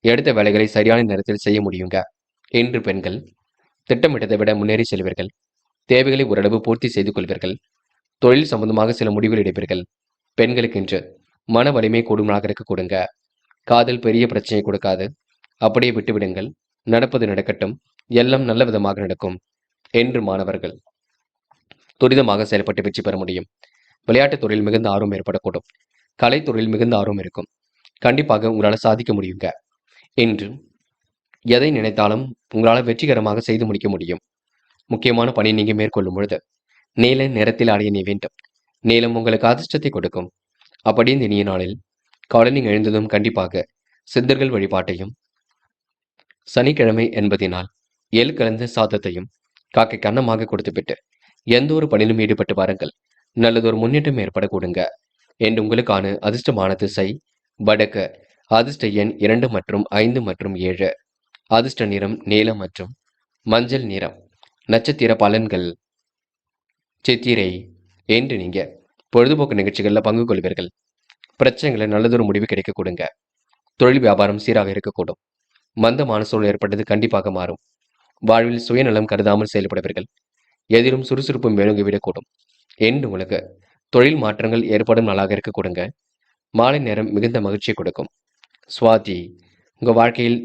எடுத்த வேலைகளை சரியான நேரத்தில் செய்ய முடியுங்க. இன்று பெண்கள் திட்டமிட்டதை விட முன்னேறி செல்வீர்கள். தேவைகளை ஓரளவு பூர்த்தி செய்து கொள்வீர்கள். தொழில் சம்பந்தமாக சில முடிவுகள் எடுப்பீர்கள். பெண்களுக்கு இன்று மன வலிமை கூடுதலாக இருக்க கொடுங்க. காதல் பெரிய பிரச்சனையை கொடுக்காது. அப்படியே விட்டுவிடுங்கள். நடப்பது நடக்கட்டும். எல்லாம் நல்ல விதமாக நடக்கும் என்று மாணவர்கள் துரிதமாக செயல்பட்டு வெற்றி பெற முடியும். விளையாட்டுத் துறையில் மிகுந்த ஆர்வம் ஏற்படக்கூடும். கலைத்துறையில் மிகுந்த ஆர்வம் இருக்கும். கண்டிப்பாக உங்களால் சாதிக்க முடியுங்க. இன்று எதை நினைத்தாலும் உங்களால் வெற்றிகரமாக செய்து முடிக்க முடியும். முக்கியமான பணி நீங்க மேற்கொள்ளும் பொழுது நீல நிறத்தில் அடைய நீ வேண்டும். நீலம் உங்களுக்கு அதிர்ஷ்டத்தை கொடுக்கும். அப்படி இந்த இனிய நாளில் காலை நீங்க எழுந்ததும் கண்டிப்பாக சித்தர்கள் வழிபாட்டையும், சனிக்கிழமை என்பதினால் எள் கலந்த சாதத்தையும் காக்கை கன்னமாக கொடுத்துவிட்டு எந்த ஒரு பணியிலும் ஈடுபட்டு வாருங்கள். நல்லதொரு முன்னேற்றம் ஏற்பட கொடுங்க என்று உங்களுக்கான அதிர்ஷ்டமான திசை வடக்கு. அதிர்ஷ்ட எண் 2 மற்றும் 5 மற்றும் 7. அதிர்ஷ்ட நிறம் நீலம் மற்றும் மஞ்சள் நிறம். நட்சத்திர பலன்கள். சித்திரை. என்று நீங்க பொழுதுபோக்கு நிகழ்ச்சிகள்ல பங்கு கொள்வீர்கள். பிரச்சனைகளை நல்லதொரு முடிவு கிடைக்க கொடுங்க. தொழில் வியாபாரம் சீராக இருக்கக்கூடும். மந்தமான சூழல் ஏற்பட்டது கண்டிப்பாக மாறும். வாழ்வில் சுயநலம் கருதாமல் செயல்படுவீர்கள். எதிலும் சுறுசுறுப்பும் மேலோங்கிவிடக்கூடும். என்று உங்களுக்கு தொழில் மாற்றங்கள் ஏற்படும் நாளாக இருக்க கொடுங்க. மாலை நேரம் மிகுந்த மகிழ்ச்சியை கொடுக்கும். சுவாதி. உங்க வாழ்க்கையில்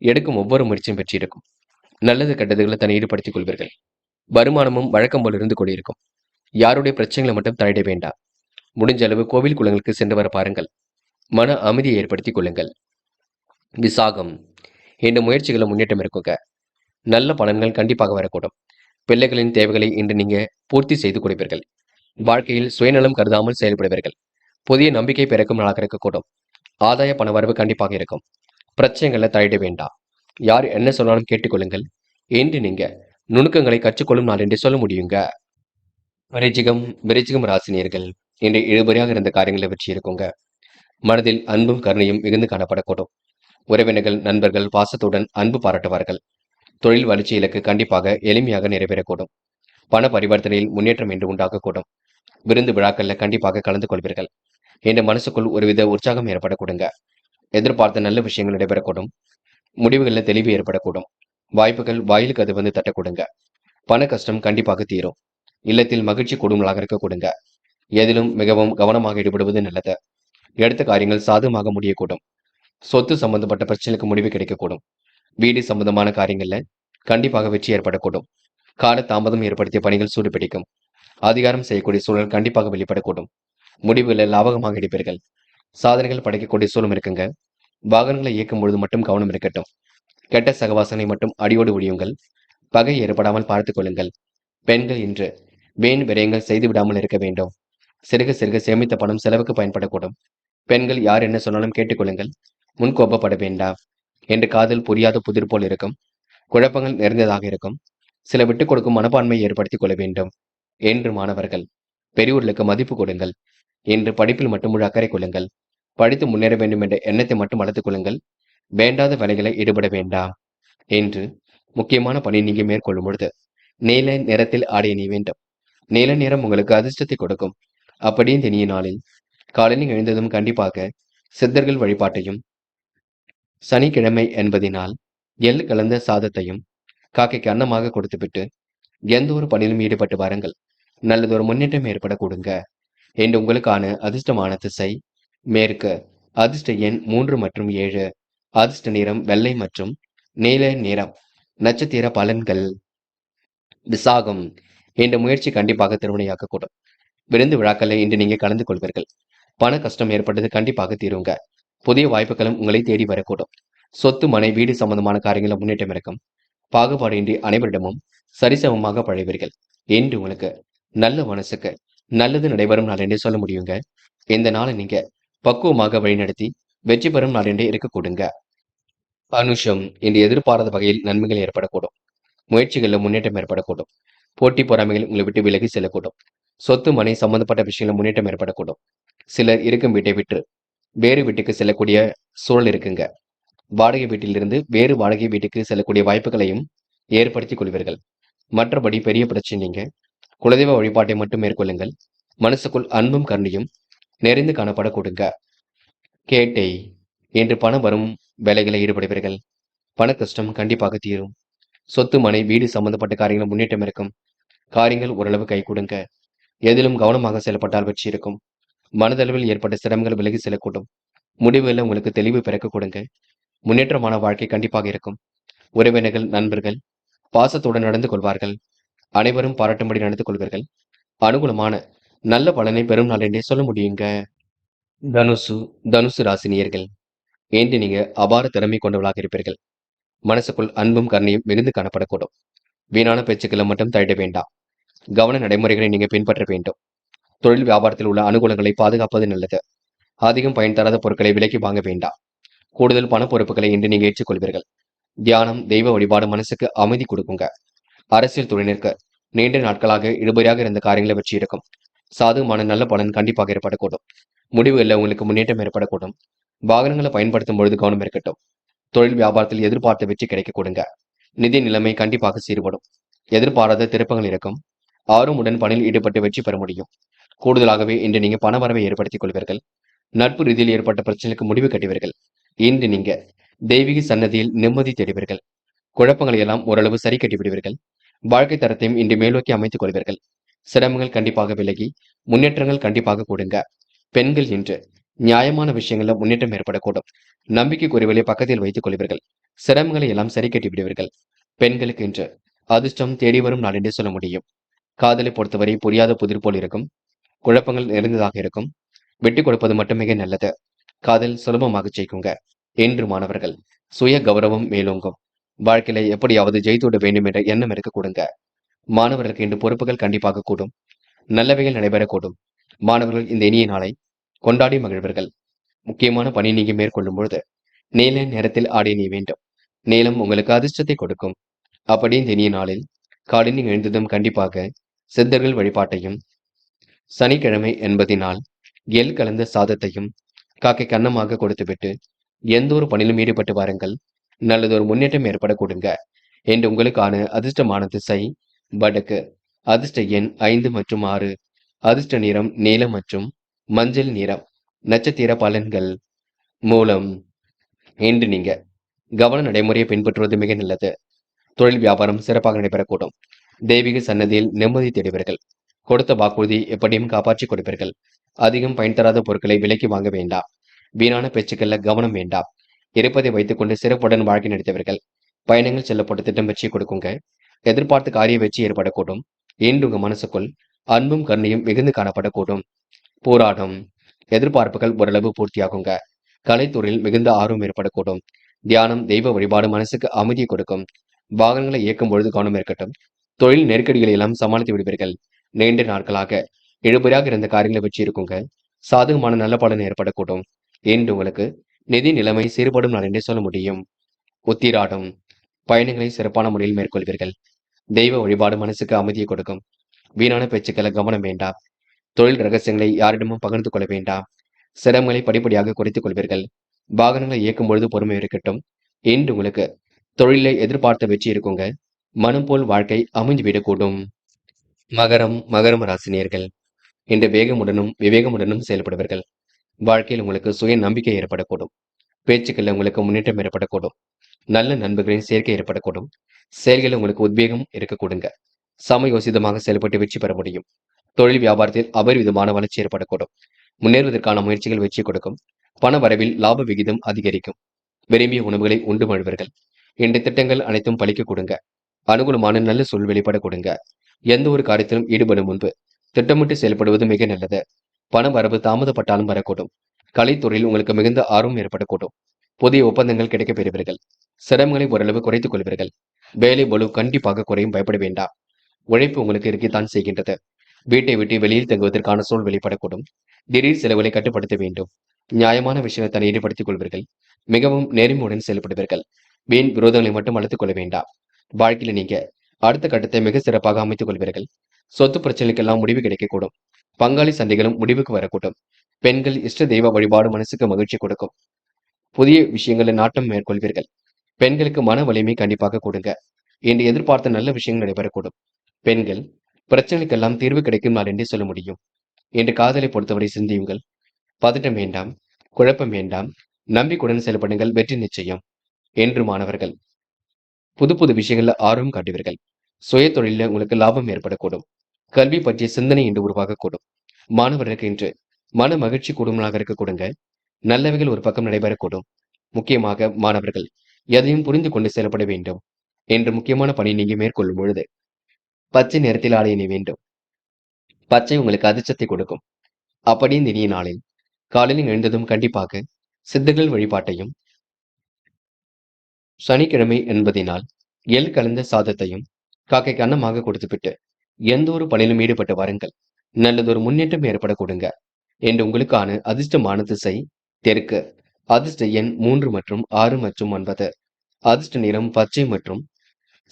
எடுக்கும் ஒவ்வொரு முயற்சியும் வெற்றி இருக்கும். நல்லது கெட்டதுகளை தன்னை ஈடுபடுத்திக் கொள்வீர்கள். வருமானமும் வழக்கம் போல் இருந்து கொண்டிருக்கும். யாருடைய பிரச்சனைகளை மட்டும் தலையிட வேண்டாம். முடிஞ்ச அளவு கோவில் குளங்களுக்கு சென்று வர பாருங்கள். மன அமைதியை ஏற்படுத்திக் கொள்ளுங்கள். விசாகம். இந்த முயற்சிகளை முன்னேற்றம் இருக்குங்க. நல்ல பலன்கள் கண்டிப்பாக வரக்கூடும். பிள்ளைகளின் தேவைகளை இன்று நீங்க பூர்த்தி செய்து கொடுப்பீர்கள். வாழ்க்கையில் சுயநலம் கருதாமல் செயல்படுவீர்கள். புதிய நம்பிக்கை பிறக்கும் நாளாக இருக்கக்கூடும். ஆதாய பண வரவு கண்டிப்பாக இருக்கும். பிரச்சனைகளை தலையிட வேண்டாம். யார் என்ன சொன்னாலும் கேட்டுக்கொள்ளுங்கள். என்று நீங்க நுணுக்கங்களை கற்றுக்கொள்ளும் நாள் என்று சொல்ல முடியுங்க. விருச்சிகம் ராசினியர்கள் இன்று இழுபறியாக இருந்த காரியங்களை வெற்றி இருக்குங்க. மனதில் அன்பும் கருணையும் மிகுந்து காணப்படக்கூடும். உறவினர்கள் நண்பர்கள் பாசத்துடன் அன்பு பாராட்டுவார்கள். தொழில் வளர்ச்சி இலக்கு கண்டிப்பாக எளிமையாக நிறைவேறக்கூடும். பண பரிவர்த்தனையில் முன்னேற்றம் என்று உண்டாகக்கூடும். விருந்து விழாக்கள்ல கண்டிப்பாக கலந்து கொள்வீர்கள். என்ற மனசுக்குள் ஒருவித உற்சாகம் ஏற்படக்கூடுங்க. எதிர்பார்த்த நல்ல விஷயங்கள் நடைபெறக்கூடும். முடிவுகளில் தெளிவு ஏற்படக்கூடும். வாய்ப்புகள் வாயிலுக்கு அது வந்து தட்டக்கூடுங்க. பண கஷ்டம் கண்டிப்பாக தீரும். இல்லத்தில் மகிழ்ச்சி கூடுதலாக இருக்க கொடுங்க. எதிலும் மிகவும் கவனமாக ஈடுபடுவது நல்லது. எடுத்த காரியங்கள் சாதகமாக முடியக்கூடும். சொத்து சம்பந்தப்பட்ட பிரச்சனைக்கு முடிவு கிடைக்கக்கூடும். வீடு சம்பந்தமான காரியங்கள்ல கண்டிப்பாக வெற்றி ஏற்படக்கூடும். கால தாமதம் ஏற்படுத்திய பணிகள் சூடுபிடிக்கும். அதிகாரம் செய்யக்கூடிய சூழல் கண்டிப்பாக வெளிப்படக்கூடும். முடிவுகளை லாபகமாக எடுப்பீர்கள். சாதனைகள் படைக்கக்கூடிய சூழலும் இருக்குங்க. வாகனங்களை இயக்கும் பொழுது மட்டும் கவனம் இருக்கட்டும். கெட்ட சகவாசனை மட்டும் அடியோடு ஒழியுங்கள். பகை ஏற்படாமல் பார்த்துக் கொள்ளுங்கள். பெண்கள் இன்று வீண் விரயங்கள் செய்து விடாமல் இருக்க வேண்டும். சிறுக சிறுக சேமித்த பணம் செலவுக்கு பயன்படக்கூடும். பெண்கள் யார் என்ன சொன்னாலும் கேட்டுக்கொள்ளுங்கள். முன் கோபப்பட வேண்டாம். என்று காதல் புரியாத புதிர் போல் இருக்கும். குழப்பங்கள் நிறைந்ததாக இருக்கும். சில விட்டுக் கொடுக்கும் மனப்பான்மையை ஏற்படுத்திக் கொள்ள வேண்டும். என்று மாணவர்கள் பெரியோர்களுக்கு மதிப்பு கொடுங்கள். என்று படிப்பில் மட்டும் முழு அக்கறை கொள்ளுங்கள். படித்து முன்னேற வேண்டும் என்ற எண்ணத்தை மட்டும் வளர்த்துக் கொள்ளுங்கள். வேண்டாத வேலைகளை ஈடுபட வேண்டாம். என்று முக்கியமான பணி நீங்க மேற்கொள்ளும் பொழுது நீல நிறத்தில் ஆடை நீ வேண்டும். நீல நிறம் உங்களுக்கு அதிர்ஷ்டத்தை கொடுக்கும். அப்படி இந்த இனிய நாளில் காலையில் எழுந்ததும் கண்டிப்பாக சித்தர்கள் வழிபாட்டையும், சனிக்கிழமை என்பதினால் எள் கலந்த சாதத்தையும் காக்கைக்கு அன்னமாக கொடுத்துவிட்டு எந்த ஒரு பணியிலும் ஈடுபட்டு வாருங்கள். நல்லதொரு முன்னேற்றம் ஏற்பட கொடுங்க. என்று உங்களுக்கான அதிர்ஷ்டமான திசை மேற்கு. அதிர்ஷ்ட எண் 3 மற்றும் 7. அதிர்ஷ்ட நிறம் வெள்ளை மற்றும் நீல நிறம். நட்சத்திர பலன்கள். விசாகம். இந்த முயற்சி கண்டிப்பாக திருவினையாக்கக்கூடும். விருந்து விழாக்களில் இன்று நீங்க கலந்து கொள்வீர்கள். பண கஷ்டம் ஏற்பட்டது கண்டிப்பாக தீருங்க. புதிய வாய்ப்புகளும் உங்களை தேடி வரக்கூடும். சொத்து மனை வீடு சம்பந்தமான காரியங்களில் முன்னேற்றம் இருக்கும். பாகுபாடின்றி அனைவரிடமும் சரிசமமாக பழகுவீர்கள். என்று உங்களுக்கு நல்ல மனசுக்கு நல்லது நடைபெறும் நாள் என்றே சொல்ல முடியுங்க. இந்த நாளை நீங்க பக்குவமாக வழிநடத்தி வெற்றி பெறும் நாள் என்றே இருக்க கொடுங்க. அனுஷம். இன்று எதிர்பாராத வகையில் நன்மைகள் ஏற்படக்கூடும். முயற்சிகளில் முன்னேற்றம் ஏற்படக்கூடும். போட்டி பொறாமைகள் உங்களை விட்டு விலகி செல்லக்கூடும். சொத்து மனை சம்பந்தப்பட்ட விஷயங்களில் முன்னேற்றம் ஏற்படக்கூடும். சிலர் இருக்கும் வீட்டை விட்டு வேறு வீட்டுக்கு செல்லக்கூடிய சூழல் இருக்குங்க. வாடகை வீட்டிலிருந்து வேறு வாடகை வீட்டுக்கு செல்லக்கூடிய வாய்ப்புகளையும் ஏற்படுத்திக் கொள்வீர்கள். மற்றபடி பெரிய பிரச்சனைங்க. குலதெய்வ வழிபாட்டை மட்டும் மேற்கொள்ளுங்கள். மனசுக்குள் அன்பும் கருணையும் நிறைந்து காணப்படக்கூடுங்க. கேட்டை என்று பணம் வரும் வேலைகளை ஈடுபடுவீர்கள். பண கஷ்டம் கண்டிப்பாக தீரும். சொத்து, மனை, வீடு சம்பந்தப்பட்ட காரியங்கள் முன்னேற்றம் இருக்கும். காரியங்கள் ஓரளவு கைகூடுங்க. எதிலும் கவனமாக செயல்பட்டால் வெற்றி இருக்கும். மனதளவில் ஏற்பட்ட சிரமங்கள் விலகி செல்லக்கூடும். முடிவுகளில் உங்களுக்கு தெளிவு பிறக்க கொடுங்க. முன்னேற்றமான வாழ்க்கை கண்டிப்பாக இருக்கும். உறவினர்கள், நண்பர்கள் பாசத்துடன் நடந்து கொள்வார்கள். அனைவரும் பாராட்டும்படி நடந்து கொள்வீர்கள். அனுகூலமான நல்ல பலனை பெறும் நாள் என்றே சொல்ல முடியுங்க. தனுசு தனுசு ராசினியர்கள், இன்று நீங்க அபார திறமை கொண்டவளாக இருப்பீர்கள். மனசுக்குள் அன்பும் கருணையும் மிகுந்து காணப்படக்கூடும். வீணான பேச்சுக்களை மட்டும் தவிட வேண்டாம். கவன நடைமுறைகளை நீங்க பின்பற்ற வேண்டும். தொழில் வியாபாரத்தில் உள்ள அனுகூலங்களை பாதுகாப்பது நல்லது. அதிகம் பயன் தராத பொருட்களை விலைக்கு வாங்க வேண்டாம். கூடுதல் பண பொறுப்புகளை இன்று நீங்க ஏற்றுக்கொள்வீர்கள். தியானம், தெய்வ வழிபாடு மனசுக்கு அமைதி கொடுக்குங்க. அரசியல் துறையினருக்கு நீண்ட நாட்களாக இழுபறியாக இருந்த காரியங்களை வெற்றி இருக்கும். சாதகமான நல்ல பலன் கண்டிப்பாக ஏற்படக்கூடும். முடிவுகளில் உங்களுக்கு முன்னேற்றம் ஏற்படக்கூடும். வாகனங்களை பயன்படுத்தும் பொழுது கவனம் இருக்கட்டும். தொழில் வியாபாரத்தில் எதிர்பார்த்த வெற்றி கிடைக்க கொடுங்க. நிதி நிலைமை கண்டிப்பாக சீர்படும். எதிர்பாராத திருப்பங்கள் இருக்கும். ஆர்வமுடன் பணியில் ஈடுபட்டு வெற்றி பெற முடியும். கூடுதலாகவே இன்று நீங்க பண வரவை ஏற்படுத்திக் கொள்வீர்கள். நட்பு ரீதியில் ஏற்பட்ட பிரச்சனைக்கு முடிவு கட்டுவீர்கள். இன்று நீங்க தெய்வீக சன்னதியில் நிம்மதி தேடுவீர்கள். குழப்பங்களை எல்லாம் ஓரளவு சரி கட்டி விடுவீர்கள். வாழ்க்கை தரத்தையும் இன்று மேல்நோக்கி அமைத்துக் கொள்வீர்கள். சிரமங்கள் கண்டிப்பாக விலகி முன்னேற்றங்கள் கண்டிப்பாக கூடுங்க. பெண்கள் இன்று நியாயமான விஷயங்கள்ல முன்னேற்றம் ஏற்படக்கூடும். நம்பிக்கை குறைவுகளை பக்கத்தில் வைத்துக் கொள்வீர்கள். சிரமங்களை எல்லாம் சரி கட்டி விடுவீர்கள். பெண்களுக்கு இன்று அதிர்ஷ்டம் தேடி வரும் நாள் என்று சொல்ல முடியும். காதலை பொறுத்தவரை புரியாத புதிர் போல் இருக்கும். குழப்பங்கள் நிறைந்ததாக இருக்கும். விட்டுக் கொடுப்பது மட்டுமே நல்லது. காதல் சுலபமாக ஜெயிக்குங்க. என்று மாணவர்கள் சுய கௌரவம் மேலோங்கும். வாழ்க்கையில எப்படியாவது ஜெயித்துவிட வேண்டும் என்ற எண்ணம் இருக்க கூடுங்க. மாணவர்களுக்கு இன்று பொறுப்புகள் கண்டிப்பாக கூடும். நல்லவைகள் நடைபெறக்கூடும். மாணவர்கள் இந்த இனிய நாளை கொண்டாடி மகிழ்வர்கள். முக்கியமான பணி நீங்க மேற்கொள்ளும் பொழுது நீல நேரத்தில் ஆடி நீ வேண்டும். நீளம் உங்களுக்கு அதிர்ஷ்டத்தை கொடுக்கும். அப்படி இந்த இனிய நாளில் காலை நீங்க எழுந்ததும் கண்டிப்பாக சித்தர்கள் வழிபாட்டையும், சனிக்கிழமை என்பதினால் எள் கலந்த சாதத்தையும் காக்கை கன்னமாக கொடுத்துவிட்டு எந்த ஒரு பணியிலும் ஈடுபட்டு வாருங்கள். நல்லதொரு முன்னேற்றம் ஏற்பட கொடுங்க. என்று உங்களுக்கான அதிர்ஷ்டமான திசை வடக்கு. அதிர்ஷ்ட எண் 5 மற்றும் 6. அதிர்ஷ்ட நிறம் நீலம் மற்றும் மஞ்சள் நிறம். நட்சத்திர பலன்கள். மூலம். இன்று நீங்க கவன நடைமுறையை பின்பற்றுவது மிக நல்லது. தொழில் வியாபாரம் சிறப்பாக நடைபெறக்கூடும். தெய்வீக சன்னதியில் நிம்மதி தேடுவீர்கள். கொடுத்த வாக்குறுதி எப்படியும் காப்பாற்றிக் கொடுப்பீர்கள். அதிகம் பயன் தராத பொருட்களை விலைக்கு வாங்க வேண்டாம். வீணான பேச்சுக்கள்ல கவனம் வேண்டாம். இருப்பதை வைத்துக்கொண்டு சிறப்புடன் வாழ்க்கை நடத்தியவர்கள். பயணங்கள் செல்லப்பட்ட திட்டம் வெற்றி கொடுக்குங்க. எதிர்பார்த்த காரிய வெற்றி ஏற்படக்கூடும். இன்று உங்க மனசுக்குள் அன்பும் கருணையும் மிகுந்து காணப்படக்கூடும். போராட்டம். எதிர்பார்ப்புகள் ஓரளவு பூர்த்தியாகுங்க. கலைத்துறையில் மிகுந்த ஆர்வம் ஏற்படக்கூடும். தியானம், தெய்வ வழிபாடு மனசுக்கு அமைதியை கொடுக்கும். வாகனங்களை இயக்கும் பொழுது கவனம் இருக்கட்டும். தொழில் நெருக்கடிகளை எல்லாம் சமாளித்து விடுவீர்கள். நீண்ட நாட்களாக இழுபறியாக இருந்த காரியங்களை வெற்றி இருக்குங்க. சாதகமான நல்ல பலன் ஏற்படக்கூடும். இன்று உங்களுக்கு நிதி நிலைமை சீர்படும் நாள் என்றே சொல்ல முடியும். உத்திராடம். பயணங்களை சிறப்பான முறையில் மேற்கொள்வீர்கள். தெய்வ வழிபாடு மனசுக்கு அமைதியை கொடுக்கும். வீணான பேச்சுக்களை கவனம் வேண்டாம். தொழில் ரகசியங்களை யாரிடமும் பகிர்ந்து கொள்ள வேண்டாம். சிரமங்களை படிப்படியாக குறைத்துக் கொள்வீர்கள். வாகனங்களை இயக்கும் பொழுது பொறுமை இருக்கட்டும். இன்று உங்களுக்கு தொழிலை எதிர்பார்த்த வெற்றி இருக்குங்க. மனம் போல் வாழ்க்கை அமைந்து விடக்கூடும். மகரம் ராசினியர்கள், இன்று வேகமுடனும் விவேகமுடனும் செயல்படுவீர்கள். வாழ்க்கையில் உங்களுக்கு சுய நம்பிக்கை ஏற்படக்கூடும். பேச்சுக்களில் உங்களுக்கு முன்னேற்றம் ஏற்படக்கூடும். நல்ல நண்பர்களின் சேர்க்கை ஏற்படக்கூடும். செயல்களில் உங்களுக்கு உத்வேகம் இருக்கக்கூடுங்க. சமயோசிதமாக செயல்பட்டு வெற்றி பெற முடியும். தொழில் வியாபாரத்தில் அபரிவிதமான வளர்ச்சி ஏற்படக்கூடும். முன்னேறுவதற்கான முயற்சிகள் வெற்றி கொடுக்கும். பண வரவில் லாப விகிதம் அதிகரிக்கும். விரும்பிய உணவுகளை உண்டு மழுவர்கள். இன்று திட்டங்கள் அனைத்தும் பலிக்க கொடுங்க. அனுகூலமான நல்ல சூழ் வெளிப்பட கொடுங்க. எந்த ஒரு காரியத்திலும் ஈடுபடும் முன்பு திட்டமிட்டு செயல்படுவது மிக நல்லது. பண வரவு தாமதப்பட்டாலும் வரக்கூடும். கலைத்துறையில் உங்களுக்கு மிகுந்த ஆர்வம் ஏற்படக்கூடும். புதிய ஒப்பந்தங்கள் கிடைக்கப் பெறுவீர்கள். சிரமங்களை ஓரளவு குறைத்துக் கொள்வீர்கள். வேலை பளு கண்டிப்பாக குறையும், பயப்பட வேண்டாம். உழைப்பு உங்களுக்கு இருக்கத்தான் செய்கின்றது. வீட்டை விட்டு வெளியில் தங்குவதற்கான சூழ் வெளிப்படக்கூடும். திடீர் செலவுகளை கட்டுப்படுத்த வேண்டும். நியாயமான விஷயத்தை ஈடுபடுத்திக் கொள்வீர்கள். மிகவும் நேர்மையுடன் செயல்படுவீர்கள். வீண் விரோதங்களை மட்டும் வளர்த்துக் கொள்ள வேண்டாம். வாழ்க்கையில நீங்க அடுத்த கட்டத்தை மிக சிறப்பாக அமைத்துக் கொள்வீர்கள். சொத்து பிரச்சனைக்கெல்லாம் முடிவு கிடைக்கக்கூடும். பங்காளி சண்டைகளும் முடிவுக்கு வரக்கூடும். பெண்கள் இஷ்ட தெய்வ வழிபாடு மனசுக்கு மகிழ்ச்சி கொடுக்கும். புதிய விஷயங்களை நாட்டம் மேற்கொள்வீர்கள். பெண்களுக்கு மன வலிமை கண்டிப்பாக கொடுங்க. இன்று எதிர்பார்த்த நல்ல விஷயங்கள் நடைபெறக்கூடும். பெண்கள் பிரச்சனைக்கெல்லாம் தீர்வு கிடைக்கும் நாள் என்றே சொல்ல முடியும். இன்று காதலை பொறுத்தவரை சிந்தியுங்கள். பதட்டம் வேண்டாம், குழப்பம் வேண்டாம். நம்பிக்கையுடன் செயல்படுங்கள், வெற்றி நிச்சயம். என்று மாணவர்கள் புது புது விஷயங்கள்ல ஆர்வம் காட்டுவீர்கள். சுய தொழில உங்களுக்கு லாபம் ஏற்படக்கூடும். கல்வி பற்றிய சிந்தனை இன்று உருவாகக்கூடும். மாணவர்களுக்கு இன்று மன மகிழ்ச்சி கூடுமலாக இருக்க கொடுங்க. நல்லவைகள் ஒரு பக்கம் நடைபெறக்கூடும். முக்கியமாக மாணவர்கள் எதையும் புரிந்து கொண்டு செயல்பட வேண்டும். என்று முக்கியமான பணி நீங்க மேற்கொள்ளும் பொழுது பச்சை நிறத்தில் ஆடை அணிய வேண்டும். பச்சை உங்களுக்கு அதிர்ஷ்டத்தை கொடுக்கும். அப்படி இந்த இனிய நாளில் காலையில் எழுந்ததும் கண்டிப்பாக சித்தர்கள் வழிபாட்டையும், சனிக்கிழமை என்பதினால் எள் கலந்த சாதத்தையும் காக்கைக்கு அன்னமாக கொடுத்துவிட்டு எந்த ஒரு பணியிலும் ஈடுபட்டு வாருங்கள். நல்லதொரு முன்னேற்றம் ஏற்பட கொடுங்க. என்று உங்களுக்கான அதிர்ஷ்டமான திசை தெற்கு. அதிர்ஷ்ட எண் 3 மற்றும் 6 மற்றும் 9. அதிர்ஷ்ட நிறம் பச்சை மற்றும்